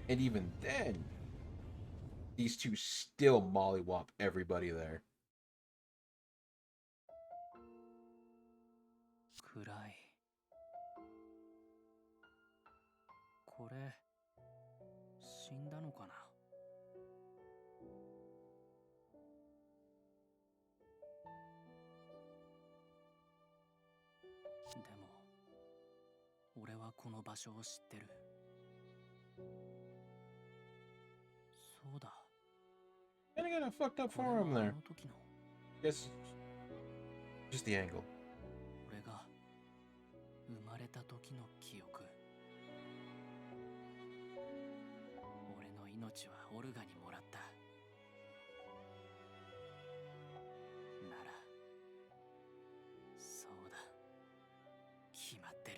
[SPEAKER 1] And even then, these two still mollywop everybody there.
[SPEAKER 5] 暗い。これ死んだのかな。でも俺はこの場所を知ってる。そうだ。
[SPEAKER 1] And I got a fucked up
[SPEAKER 5] これは
[SPEAKER 1] forearm
[SPEAKER 5] あ
[SPEAKER 1] there.
[SPEAKER 5] の時の
[SPEAKER 1] Guess just the angle.
[SPEAKER 5] 俺が生まれた時の記憶。俺の命はオルガにもらった。ならそうだ、決まってる。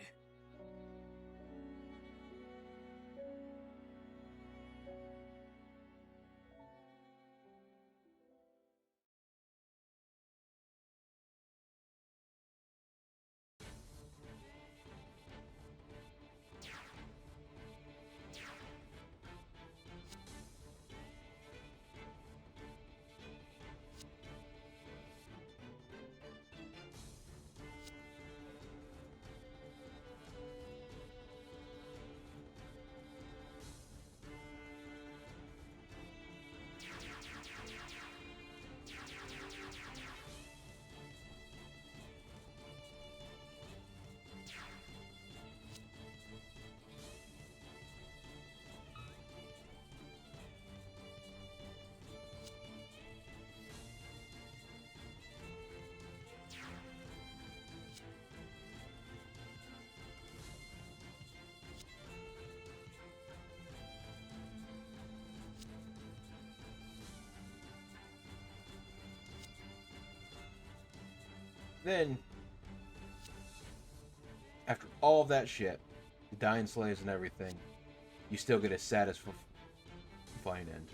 [SPEAKER 1] Then, after all of that shit, the Dying Slaves and everything, you still get a satisfying end.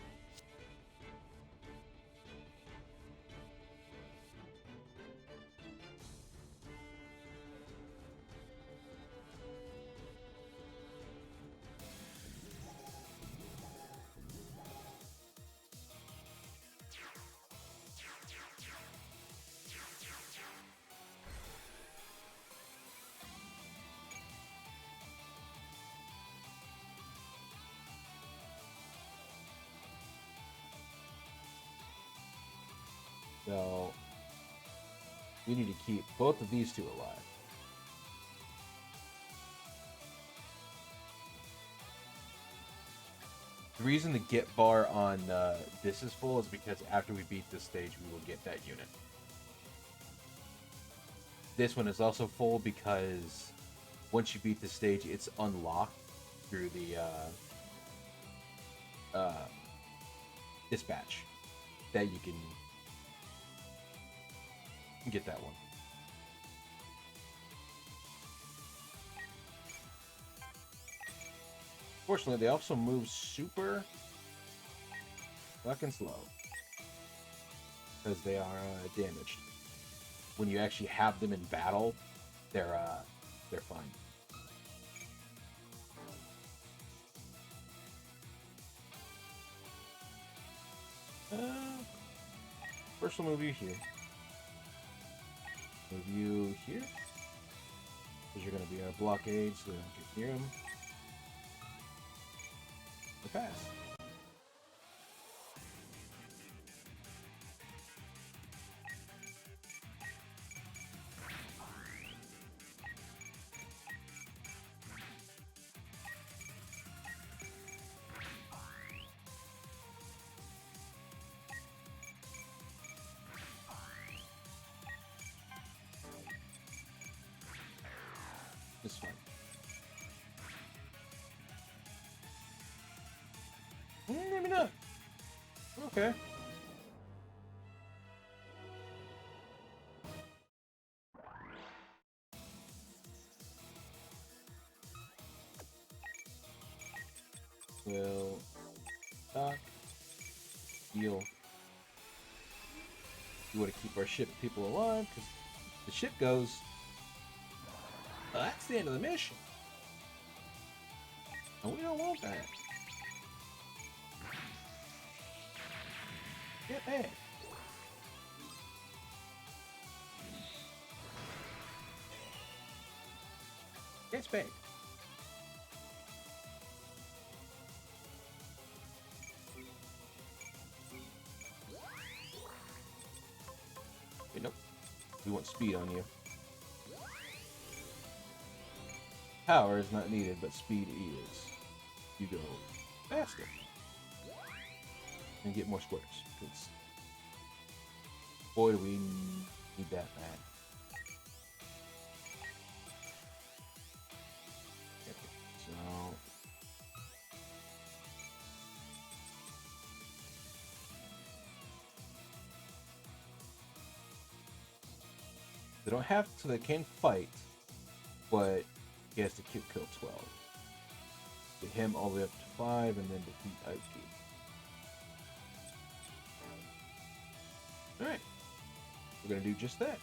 [SPEAKER 1] So, we need to keep both of these two alive. The reason the get bar on this is full is because after we beat this stage, we will get that unit. This one is also full because once you beat the stage, it's unlocked through the dispatch that you can get that one. Fortunately, they also move super fucking slow because they are damaged. When you actually have them in battle, they're fine. First we'll move you here. Move you here. Because you're going to be our blockade, so they don't get near them. The pass. This one. Maybe not. Okay. will dock, heal. We want to keep our ship people alive because the ship goes. That's the end of the mission. And we don't want that. Get back. Get back. Wait, nope. We want speed on you. Power is not needed, but speed is. You go faster. And get more squares. Because boy, do we need that bad. Okay, so they don't have to. They can fight, but he has to kill 12. Get him all the way up to 5, and then defeat Aiki. Alright. We're gonna do just that.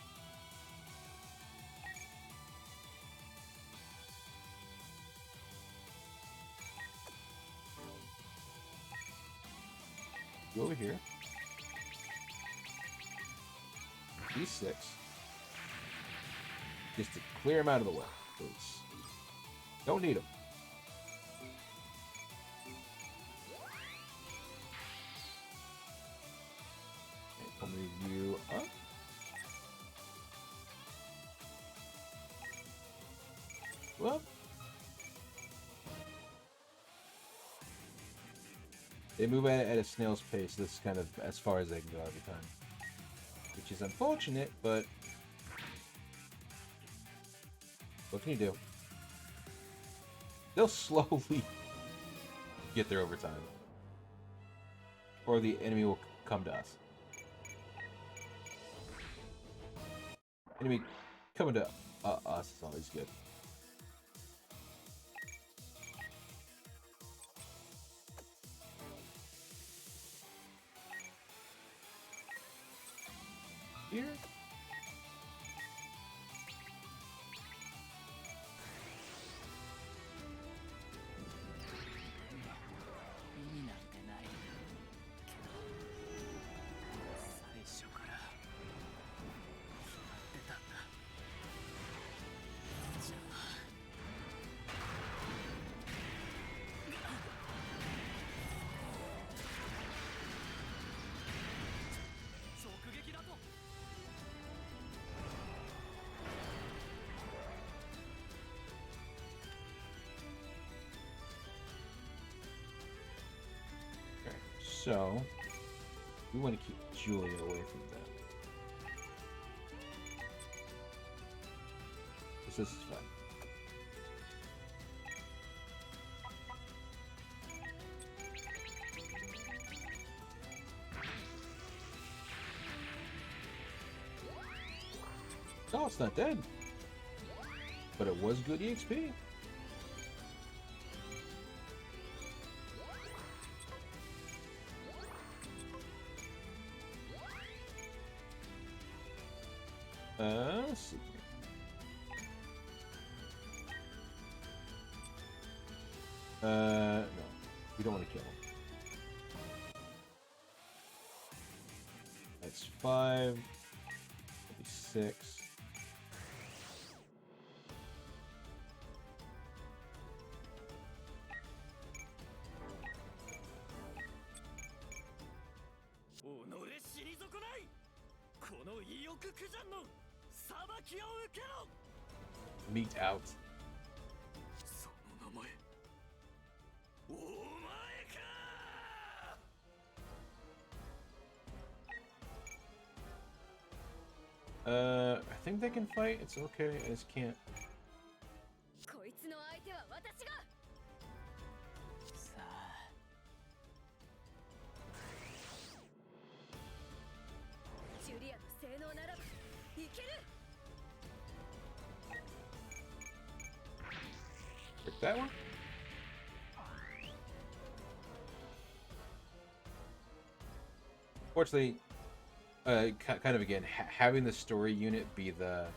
[SPEAKER 1] Go over here. D6. Just to clear him out of the way. Don't need him. I'll move you up. Well, they move at a snail's pace. This is kind of as far as they can go every time, which is unfortunate, but what can you do? They'll slowly get there over time, or the enemy will come to us. Enemy coming to us is always good. Here. So, we want to keep Julia away from them. This is fun. Oh, it's not dead. But it was good EXP. Let's see. No. We don't want to kill him. That's 5. 6. Meet out. I think they can fight. It's okay. I just can't. Pick that one. Fortunately, kind of again, having the story unit be the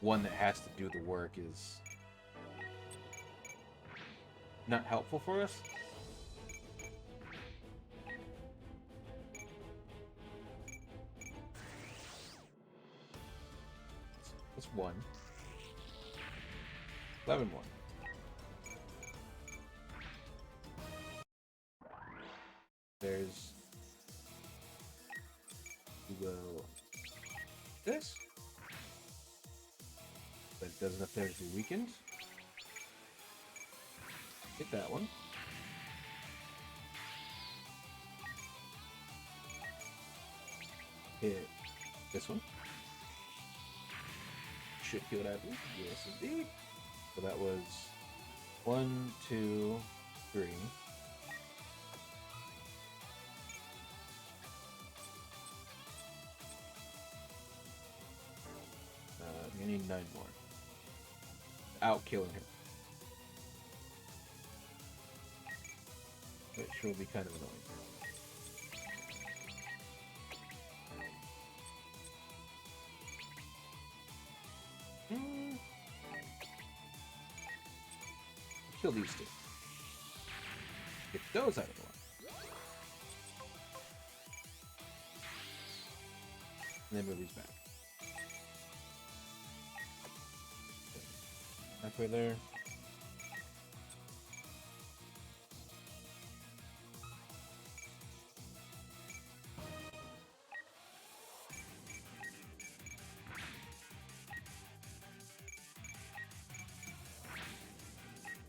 [SPEAKER 1] one that has to do the work is not helpful for us. That's one. 11 more. There's... We will... This? That doesn't appear to be weakened. Hit that one. Hit this one. Should heal that. Yes, indeed. So that was 1, 2, 3. We need 9 more. Out killing him. Which will be kind of annoying. Kill these two. Get those out of the way. And then move these back. Halfway there.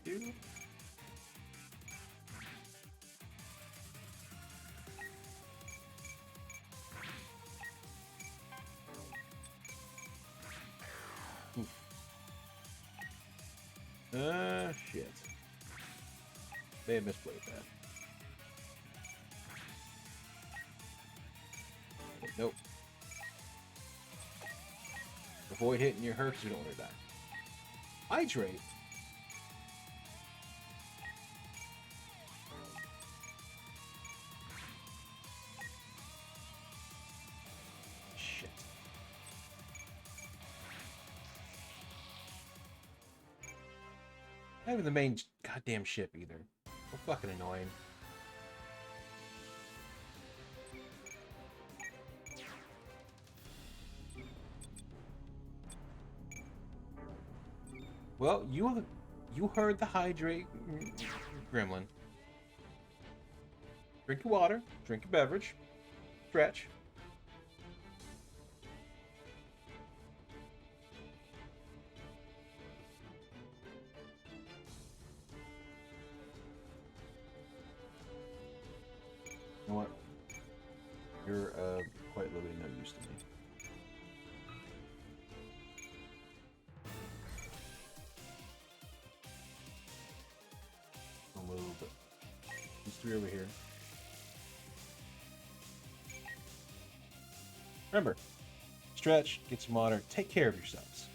[SPEAKER 1] Two. Shit. They have misplayed that. Nope. Avoid hitting your her because you don't want to die. Hydrate? Shit. Not even the main goddamn ship either. So fucking annoying. Well, you heard the hydrate gremlin. Drink your water, drink your beverage, stretch. You know what? You're quite literally no use to me. I'll move these 3 over here. Remember, stretch, get some water, take care of yourselves.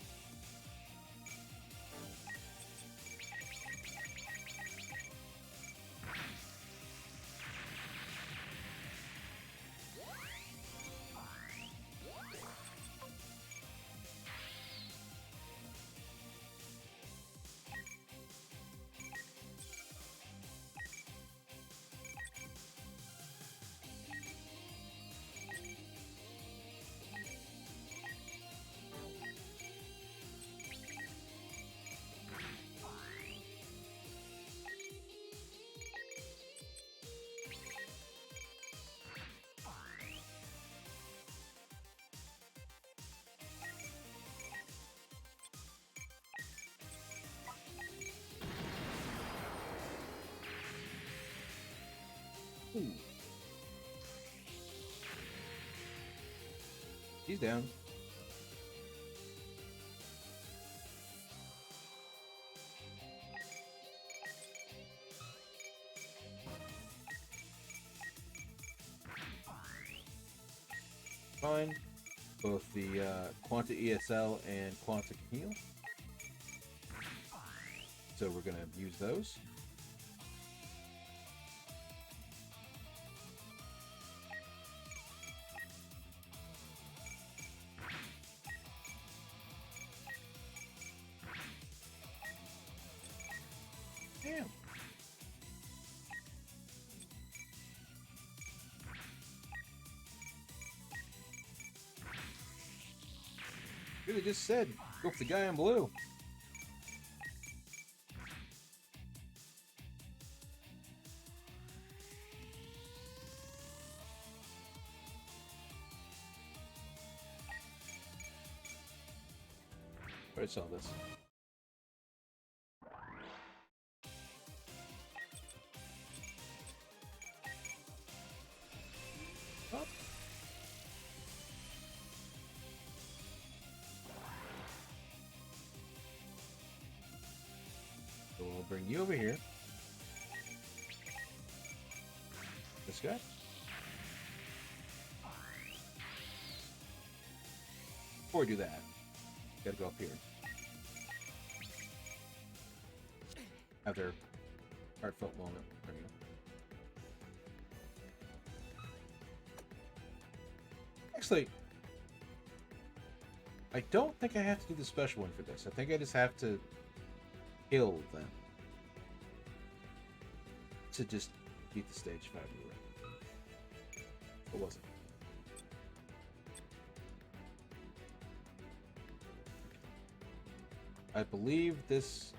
[SPEAKER 1] Ooh. He's down. Fine. Both the Quanta ESL and Quanta can heal. So we're going to use those. Should have just said, go for the guy in blue. Where did I sell this? Oh. So we'll bring you over here. This guy. Before we do that, gotta go up here. Have their heartfelt moment. There we go. Actually, I don't think I have to do the special one for this. I think I just have to kill them to just beat the stage 5 rule. It wasn't. I believe this.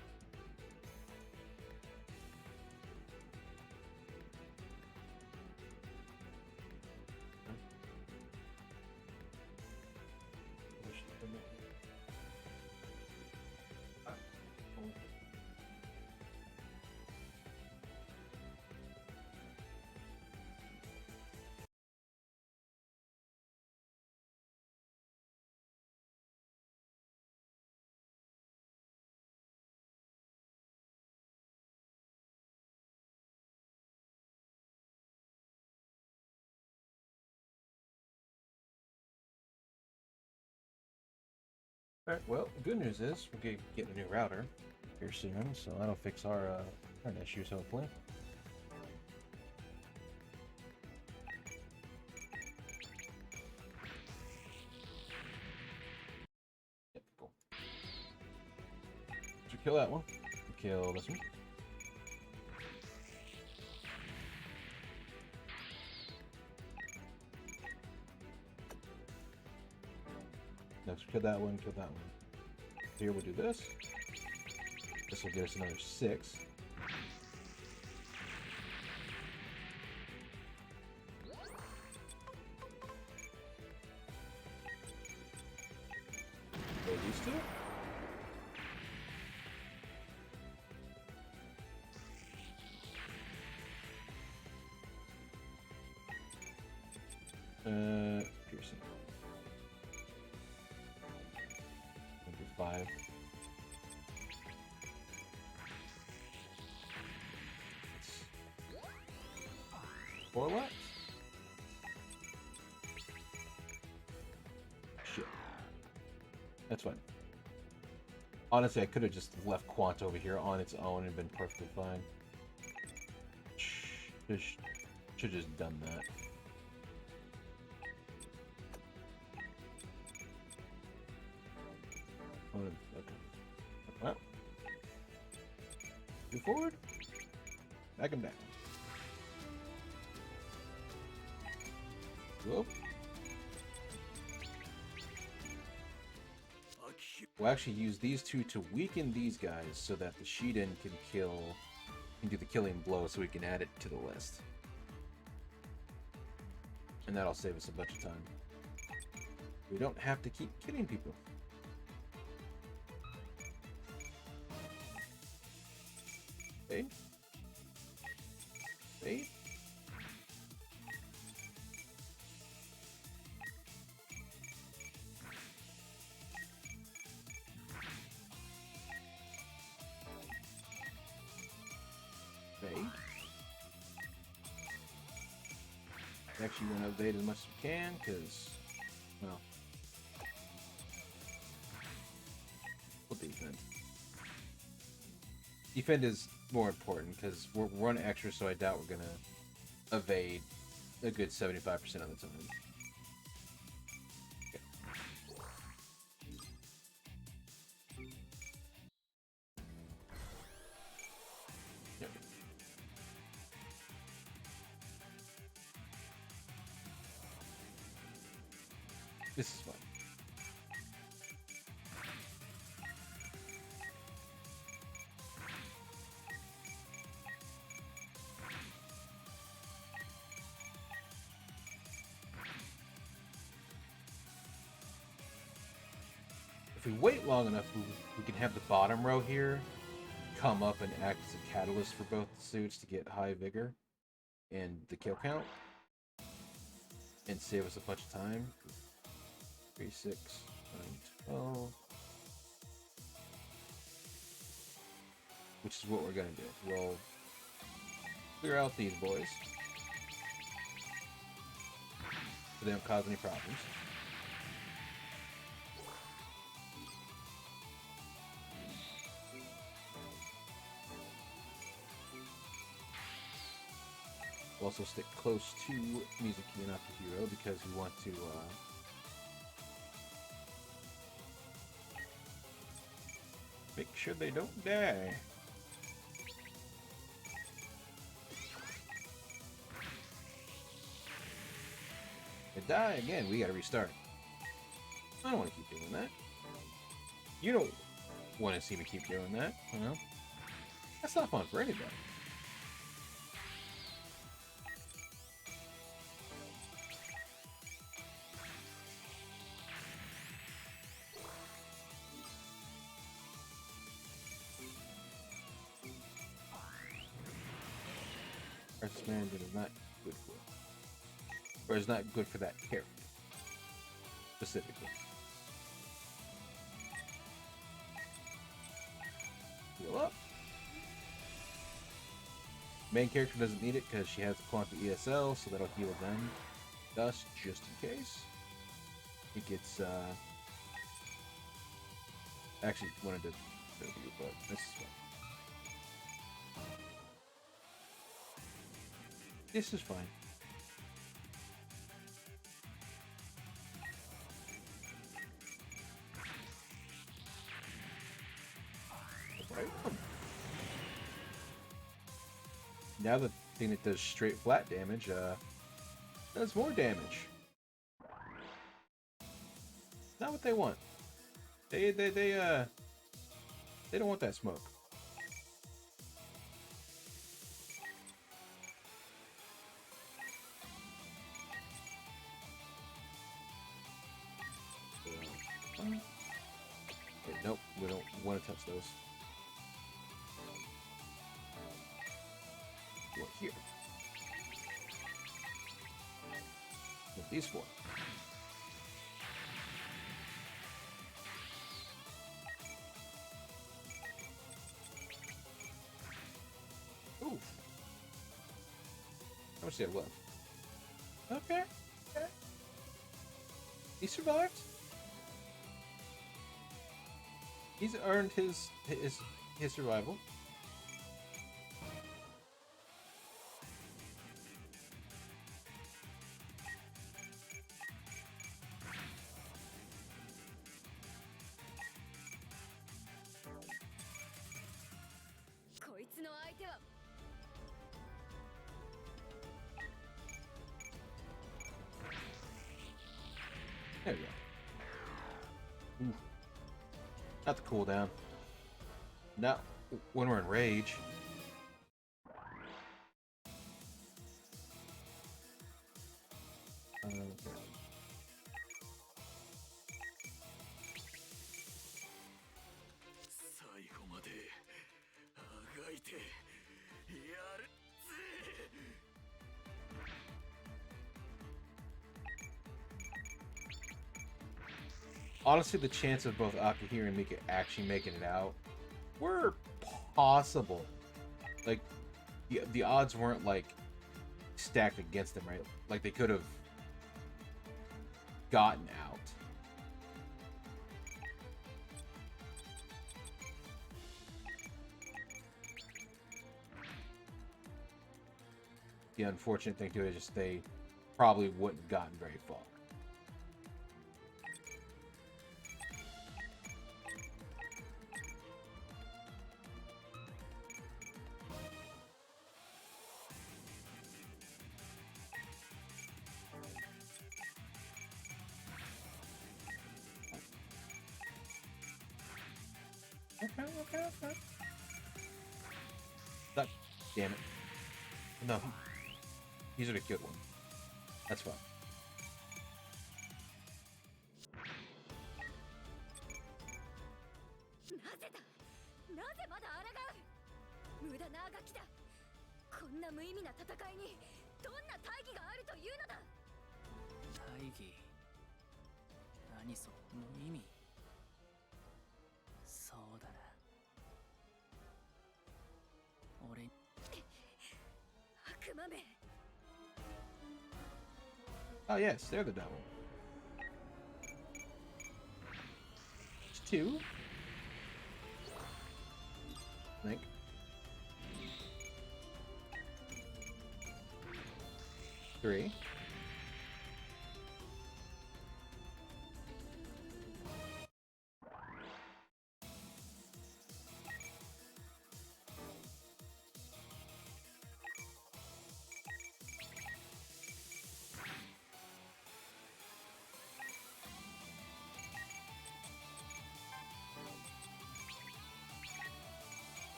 [SPEAKER 1] Alright, well, the good news is we're going to get a new router here soon, so that'll fix our current issues, hopefully. Yep, cool. So kill that one. Kill this one. Next, kill that one, kill that one. Here we'll do this. This will give us another 6. Go these two. Piercing. 5. 4 left. Shit. That's fine. Honestly, I could have just left Quant over here on its own and been perfectly fine. Should have just done that. Okay. Well, move forward. Back him down. Whoop. We'll actually use these two to weaken these guys so that the Shiden can do the killing blow so we can add it to the list. And that'll save us a bunch of time. We don't have to keep killing people. Okay. Okay. Okay. Actually, want to evade as much as we can, because, well, we'll defend. Defend is more important because we're running extra, so I doubt we're gonna evade a good 75% of the time. Okay. Yep. This is fun. if we wait long enough, we can have the bottom row here come up and act as a catalyst for both suits to get high vigor and the kill count and save us a bunch of time. 3, 6, 9, 12. Which is what we're gonna do. We'll clear out these boys so they don't cause any problems. We'll also stick close to Mizuki and Akihiro because we want to make sure they don't die. They die again, we gotta restart. I don't want to keep doing that. You don't want to see me keep doing that, you know? That's not fun for anybody. Artist manager is not good for it. Or is not good for that character. Specifically. Heal up. Main character doesn't need it because she has the Quantum ESL, so that'll heal them. Thus, just in case. It gets, actually wanted to show you, but this is fine. This is fine. Right. Now the thing that does straight flat damage, does more damage. Not what they want. They don't want that smoke. Wait, nope, we don't want to touch those. What here? What these for? Oof. How much do you have left? Okay. Okay. He survived. He's earned his survival. There we go. Ooh. Not the cooldown. Not when we're in rage. Okay.
[SPEAKER 4] 最後まであがいてやるぜ。
[SPEAKER 1] Honestly, the chance of both Akihiro and Mika actually making it out were possible. Like, the odds weren't, like, stacked against them, right? Like, they could have gotten out. The unfortunate thing, too, is just they probably wouldn't have gotten very far. Okay. That, damn it. No. He's already killed one. That's fine.
[SPEAKER 2] 無駄なあがきだ。こんな無意味な戦いにどんな大義があるというのだ。
[SPEAKER 5] 大義。何その無意味。そうだな。俺
[SPEAKER 2] 悪魔め。
[SPEAKER 1] Oh yes, they're the devil. It's two. I think. Three.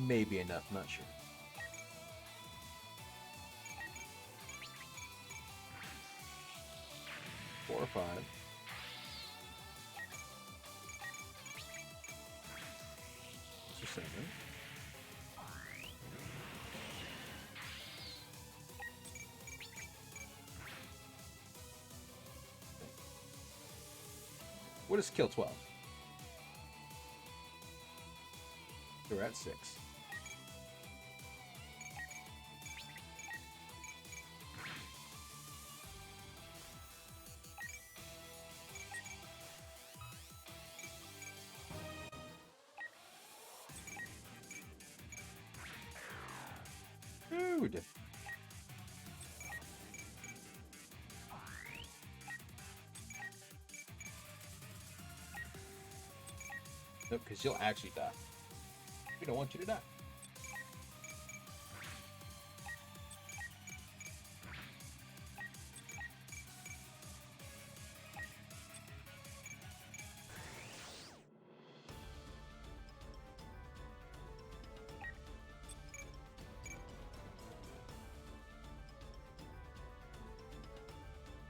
[SPEAKER 1] Maybe enough, not sure. Four or five. Six or seven. What is kill 12? We're at 6. Dude. Nope, because you'll actually die. We don't want you to die.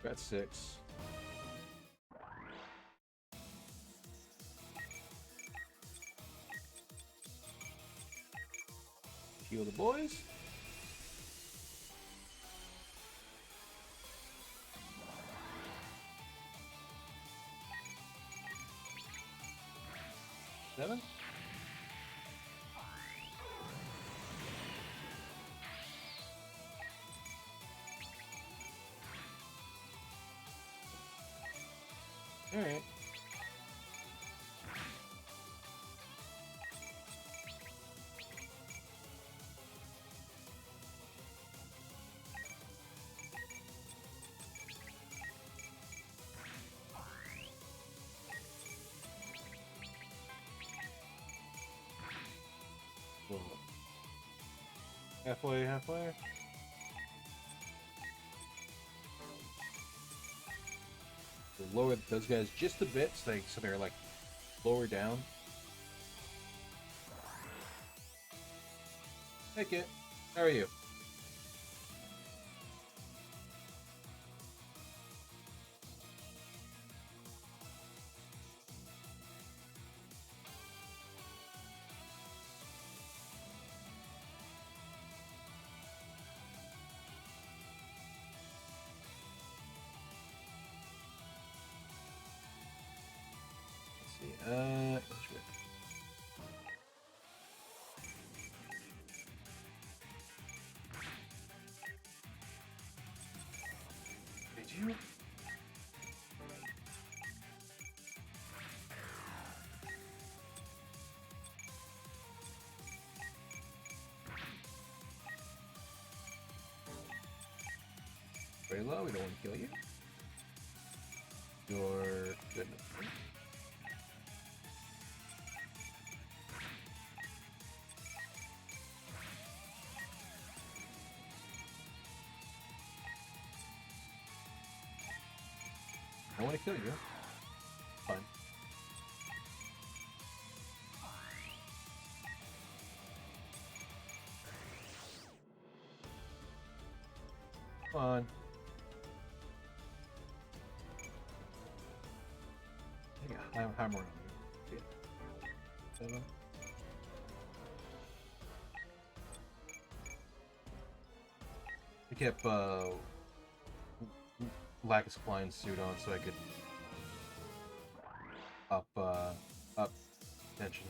[SPEAKER 1] Got 6. Heal the boys. Seven. All right. Well, halfway. We'll lower those guys just a bit so they're like lower down. Hey Kit, how are you? Let's see. Did you? Very low. We don't want to kill you. You're good enough. I want to kill you. Fine. Come on. I got hammer on you. Yeah. 7. I kept Lacus Klein's suit on so I could up tension.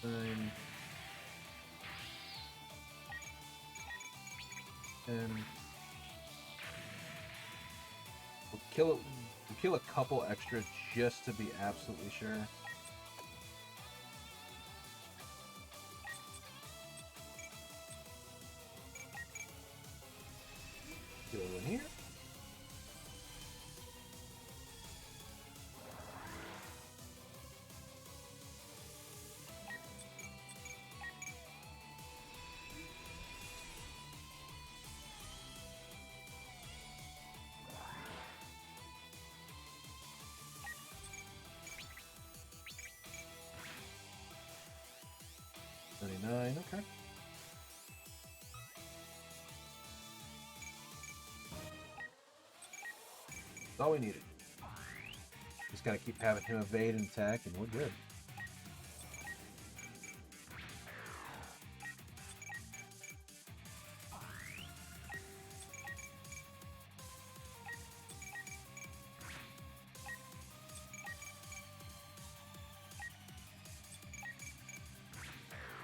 [SPEAKER 1] Nine. And we'll kill a couple extra just to be absolutely sure. Kill one here. Okay. That's all we needed. Just gotta keep having him evade and attack, and we're good.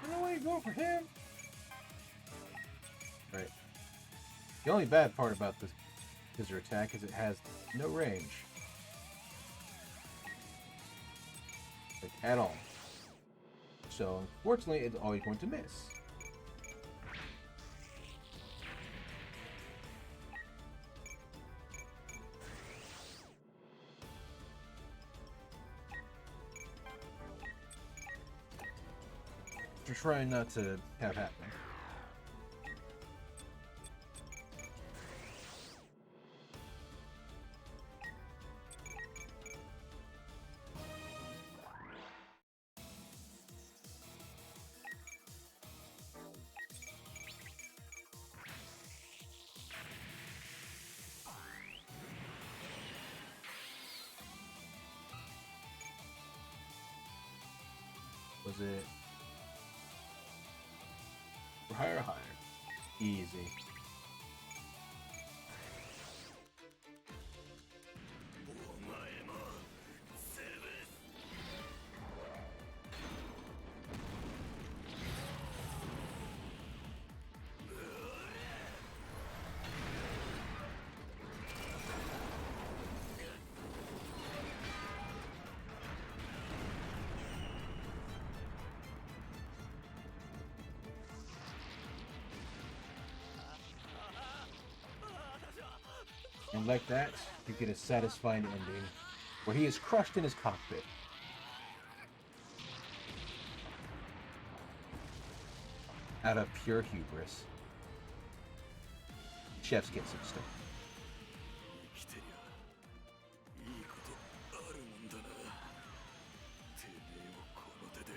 [SPEAKER 1] No way, go for him. Right. The only bad part about this scissor attack is it has no range. Like, at all. So, unfortunately, it's always going to miss. We're trying not to have happen. Was it higher or higher? Easy. And like that, you get a satisfying ending, where he is crushed in his cockpit. Out of pure hubris. Chef's kiss and stuff.
[SPEAKER 4] 生きてりゃいいことあるもんだな。てめえをこの手で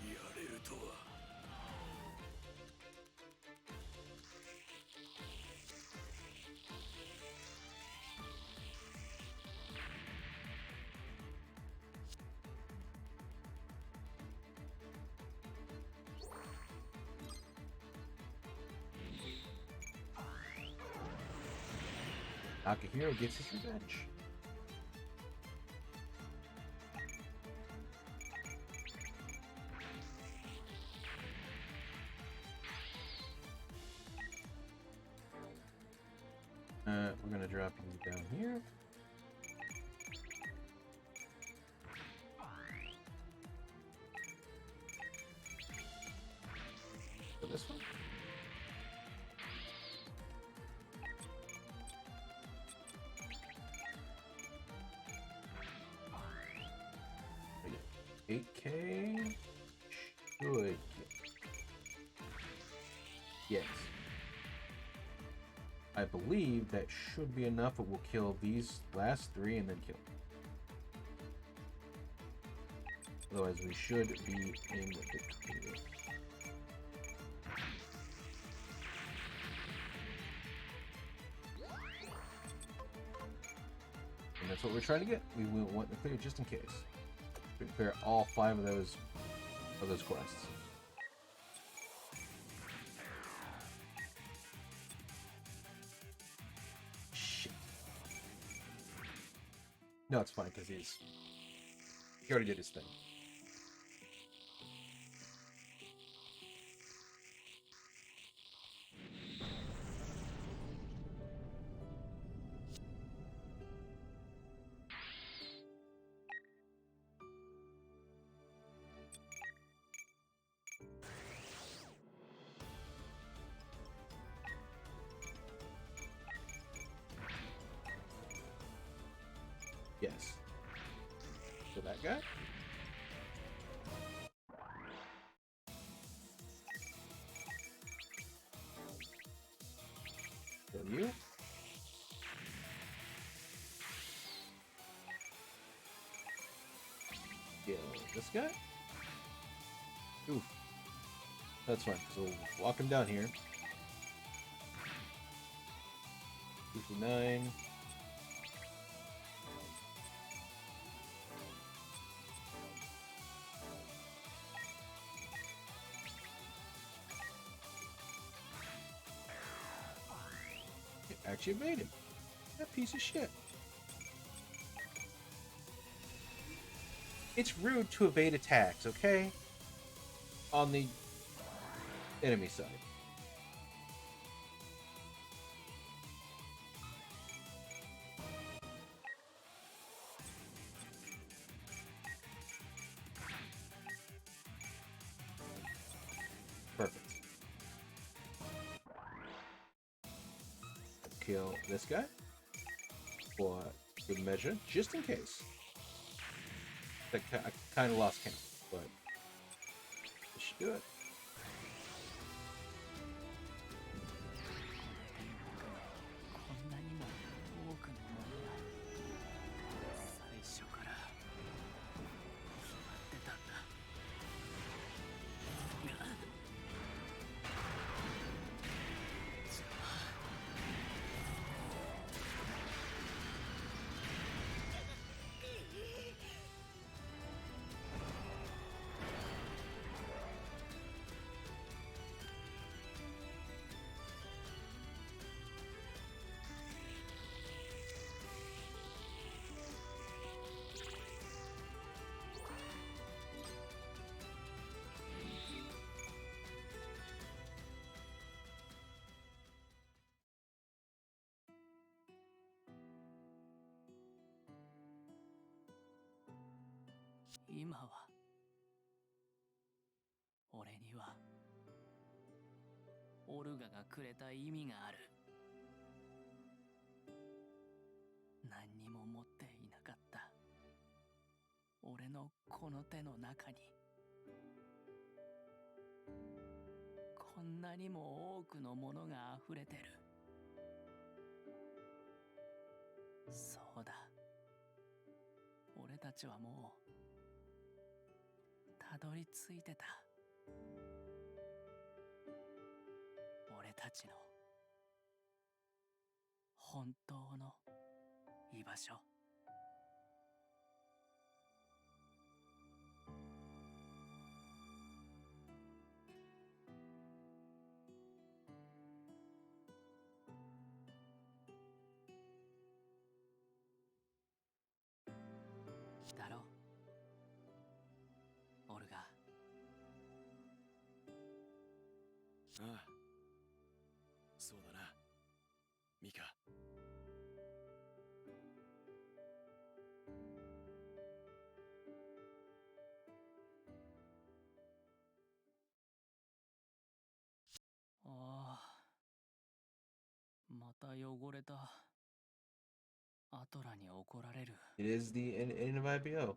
[SPEAKER 4] やれるとは。
[SPEAKER 1] Akihiro gets his revenge. We're gonna drop you down here. So this one. We get 8K should get. Yes. I believe that should be enough. It will kill these last three and then kill. Otherwise, we should be in the clear. And that's what we're trying to get. We want the clear just in case. We can clear all 5 of those quests. Shit. No, it's fine because he already did his thing. Yes. So that guy? Kill you. Kill this guy. Oof. That's fine, because we'll walk him down here. 59. It actually made him. That piece of shit. It's rude to evade attacks, okay? On the enemy side. Perfect. Kill this guy for good measure, just in case. I kind of lost count, but this should do it.
[SPEAKER 5] 今は俺にはオルガがくれた意味がある。何にも持っていなかった俺のこの手の中にこんなにも多くのものが溢れてる。そうだ、俺たちはもうたどり着いてた。俺たちの本当の居場所。だろ、オルガ。
[SPEAKER 4] ああ、そうだな、ミカ。
[SPEAKER 5] ああ、また汚れた。アトラに怒られる。
[SPEAKER 1] It is the end of IPO.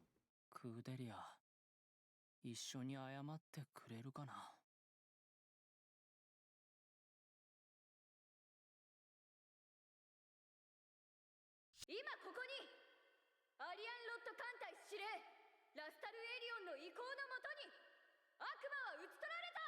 [SPEAKER 5] クーデリア、一緒に謝ってくれるかな。
[SPEAKER 2] 今ここにアリアンロッド艦隊司令ラスタルエリオンの意向のもとに悪魔は討ち取られた。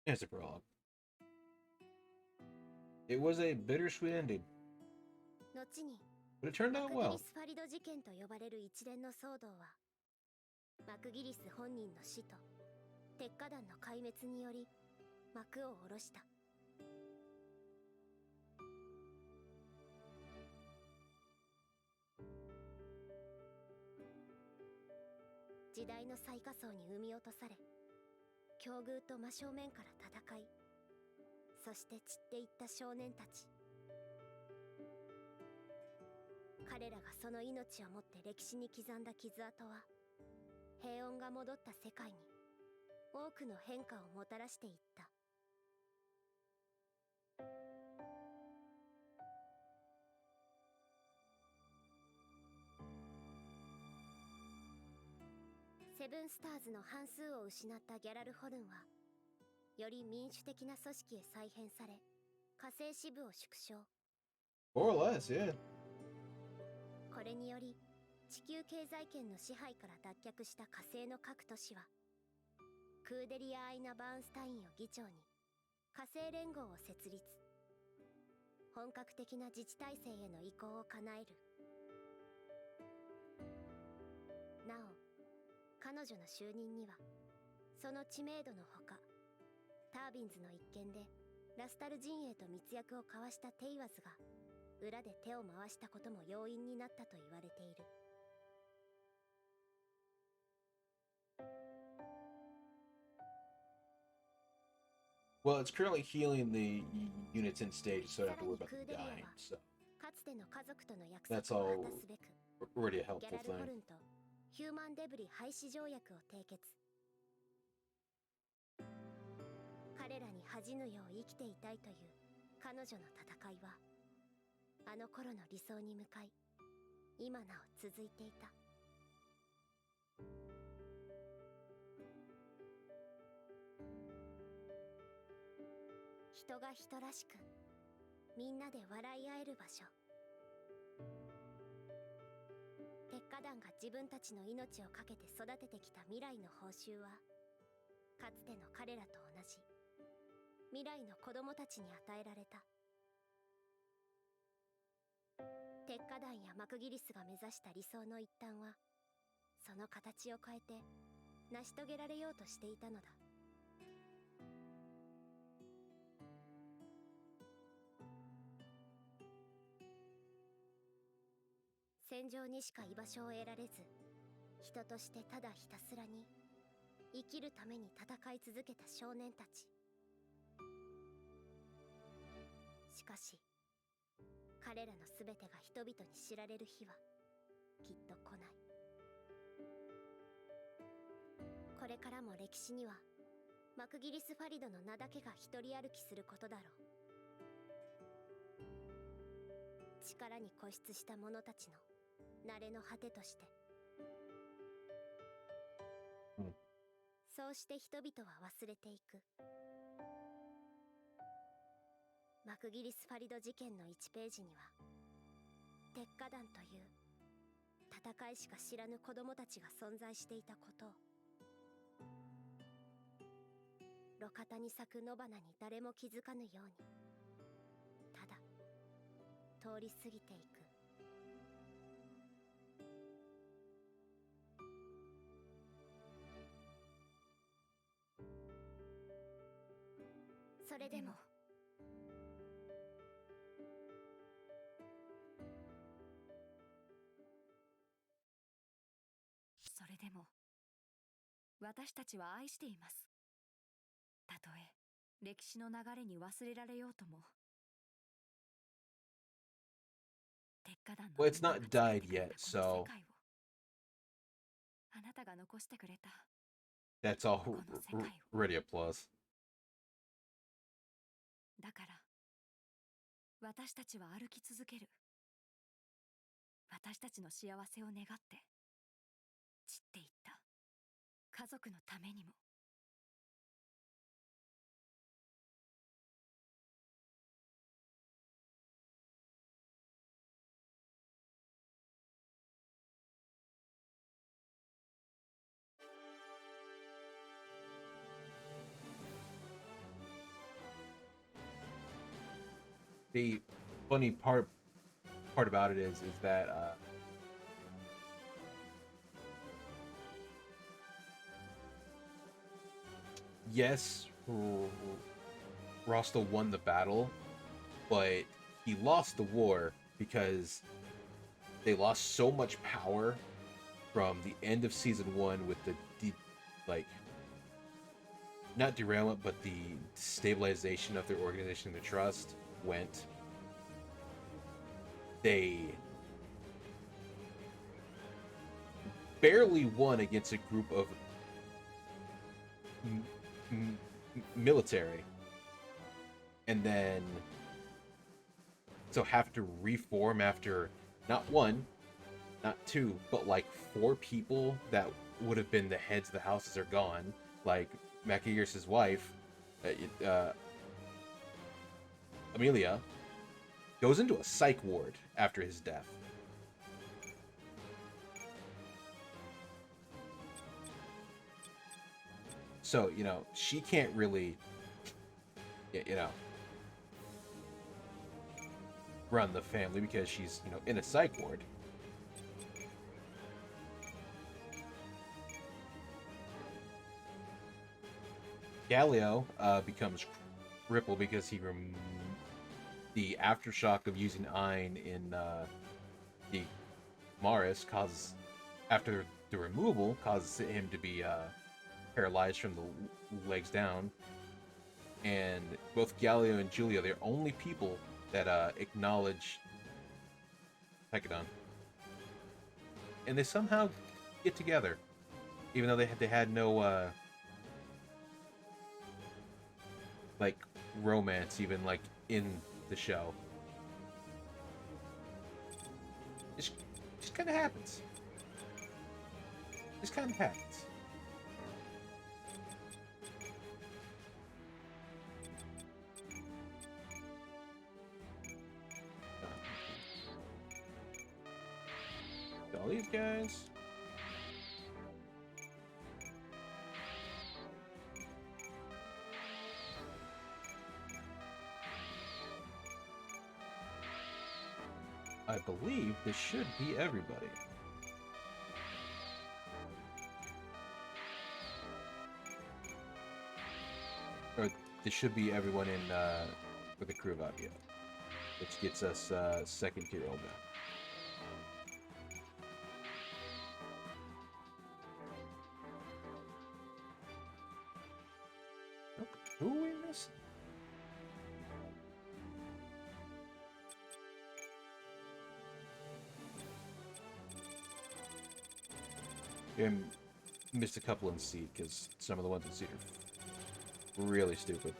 [SPEAKER 1] It's a prologue. It was a bittersweet ending,
[SPEAKER 2] 後に
[SPEAKER 1] but it turned
[SPEAKER 2] マ
[SPEAKER 1] out
[SPEAKER 2] クギ
[SPEAKER 1] well.
[SPEAKER 2] リスファリド事件と呼ばれる一連の騒動はマクギリス本人の死と鉄火団の壊滅により幕を下ろした。時代の最下層に生み落とされ、境遇と真正面から戦い、そして散っていった少年たち。彼らがその命をもって歴史に刻んだ傷跡は、平穏が戻った世界に多くの変化をもたらしていった。セブンスターズの半数を失ったギャラルホルンは、より民主的な組織へ再編され、火星支部を縮小。
[SPEAKER 1] More or less, yeah.
[SPEAKER 2] これにより、地球経済圏の支配から脱却した火星の各都市は、クーデリア・アイナ・バーンスタインを議長に、火星連合を設立。本格的な自治体制への移行を叶える。なお、彼女の就任には、その知名度のほか、タービンズの一件でラスタル陣営と密約を交わしたテイワズが裏で手を回したことも要因になったと言われている。
[SPEAKER 1] Well, it's currently healing the units in stage, so I don't have to worry about them dying. So
[SPEAKER 2] かつての家族との約
[SPEAKER 1] that's
[SPEAKER 2] 束を
[SPEAKER 1] all
[SPEAKER 2] 果たすべく、
[SPEAKER 1] already a
[SPEAKER 2] ギャ
[SPEAKER 1] helpful
[SPEAKER 2] ラルホ
[SPEAKER 1] thing.
[SPEAKER 2] ルンとヒューマンデブリ廃止条約を締結。彼らに恥じぬよう生きていたいという彼女の戦いは、あの頃の理想に向かい、今なお続いていた。人が人らしく、みんなで笑い合える場所。鉄火団が自分たちの命を懸けて育ててきた未来の報酬は、かつての彼らと同じ未来の子供たちに与えられた。鉄火団やマクギリスが目指した理想の一端は、その形を変えて成し遂げられようとしていたのだ。戦場にしか居場所を得られず、人としてただひたすらに生きるために戦い続けた少年たち。しかし、彼らの全てが人々に知られる日はきっと来ない。これからも歴史にはマクギリス・ファリドの名だけが一人歩きすることだろう。力に固執した者たちの慣れの果てとして、そうして人々は忘れていく。マクギリス・ファリド事件の1ページには、鉄火団という戦いしか知らぬ子供たちが存在していたことを、路肩に咲く野花に誰も気づかぬように、ただ通り過ぎていく。それでも
[SPEAKER 7] それでも私たちは愛しています。たとえ歴史の流れに忘れられようとも。鉄火団の
[SPEAKER 1] Well, it's not died yet, so
[SPEAKER 7] あなたが残してくれた
[SPEAKER 1] That's all
[SPEAKER 7] この世界を
[SPEAKER 1] ready applause.
[SPEAKER 7] だから私たちは歩き続ける私たちの幸せを願って散っていった家族のためにも
[SPEAKER 1] The funny part about it is that yes, Rostel won the battle, but he lost the war because they lost so much power from the end of season 1 with the like not derailment but the stabilization of their organization. The trust went. They barely won against a group of military, and then so have to reform after not one, not two, but like 4 people that would have been the heads of the houses are gone. Like Maciar's wife, Amelia, goes into a psych ward after his death. So, you know, she can't really, you know, run the family because she's, you know, in a psych ward. Galileo becomes crippled because the aftershock of using Ein in the Maris causes, after the removal, causes him to be paralyzed from the legs down. And both Galileo and Julia, they're only people that acknowledge Pekadon. And they somehow get together, even though they had no like romance even like in the show. Just kind of happens. Just kind of happens. All these guys. I believe this should be everybody. Or this should be everyone in for the crew of Avia, which gets us second tier Omega. Who are we missing? I missed a couple in seed because some of the ones in seed are really stupid.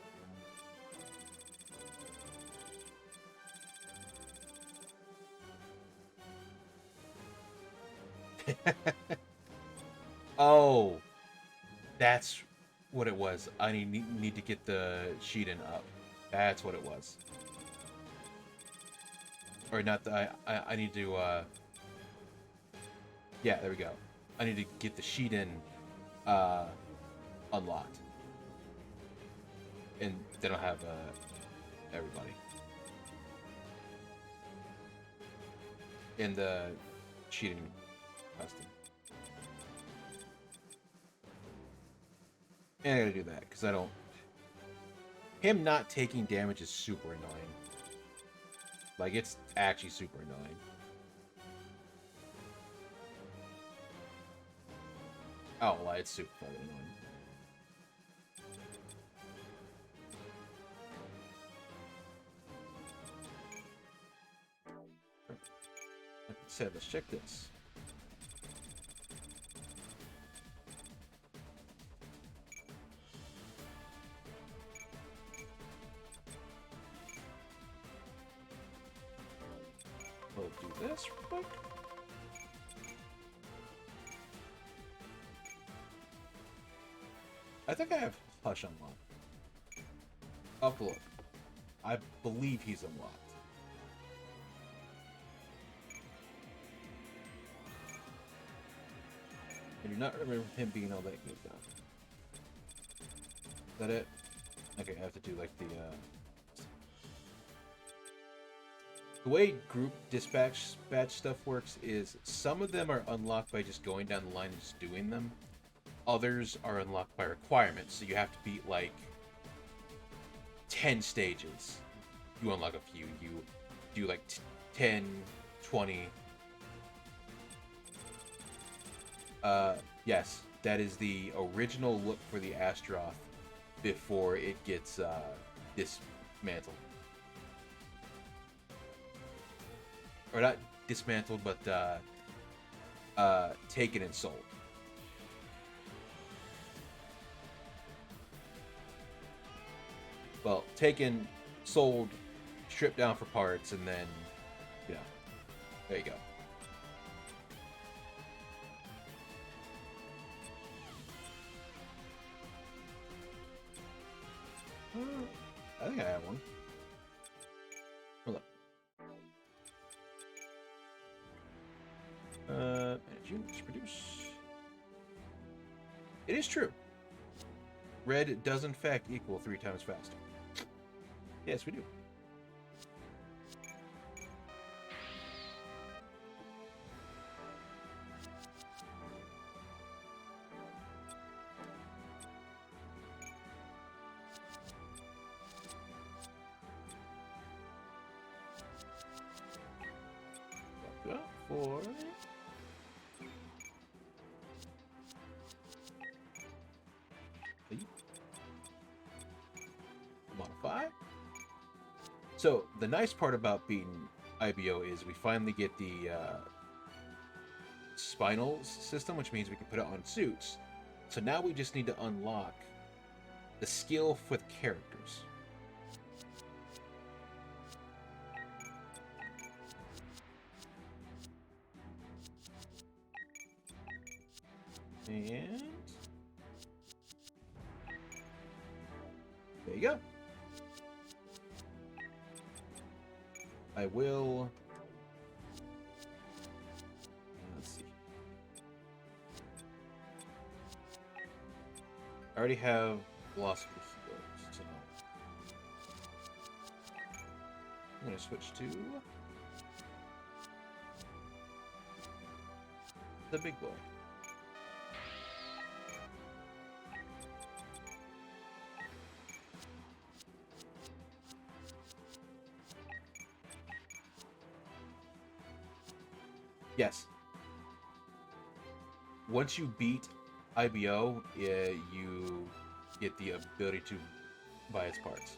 [SPEAKER 1] Oh, that's what it was. I need to get the sheet in up. That's what it was. Or not. I need to. Yeah, there we go. I need to get the sheet in unlocked, and then I'll have everybody. And the cheating custom. And I gotta do that because I don't. Him not taking damage is super annoying. Like, it's actually super annoying. Oh, well, it's super fucking annoying. Like I said, let's check this. this real quick? I think I have Hush unlocked. I'll have to look. I believe he's unlocked. I do not remember him being all that good, though. Is that it? Okay, I have to do, like, the way group dispatch stuff works is some of them are unlocked by just going down the line and just doing them. Others are unlocked by requirements, so you have to beat, like, 10 stages. You unlock a few. You do, like, 10, 20... yes, that is the original look for the Astroth before it gets, dismantled. Or not dismantled, but, taken and sold. Well, taken, sold, stripped down for parts, and then, you know, there you go. I think I have one. Hold up. Energy units produce. It is true. Red does in fact equal 3 times faster. Yes, we do. For modify. So the nice part about beating IBO is we finally get the spinals system, which means we can put it on suits. So now we just need to unlock the skill for the characters. And there you go. I will. Let's see. I already have velocity heals, so I'm going to switch to the big boy. Yes. Once you beat IBO, you get the ability to buy its parts.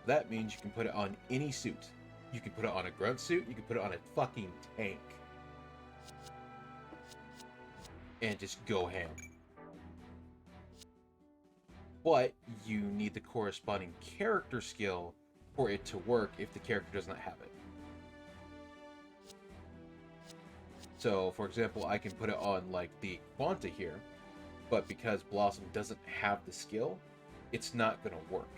[SPEAKER 1] That means you can put it on any suit. You can put it on a grunt suit, you can put it on a fucking tank. And just go ham. But you need the corresponding character skill for it to work if the character does not have it. So, for example, I can put it on, like, the Quanta here, but because Blossom doesn't have the skill, it's not going to work.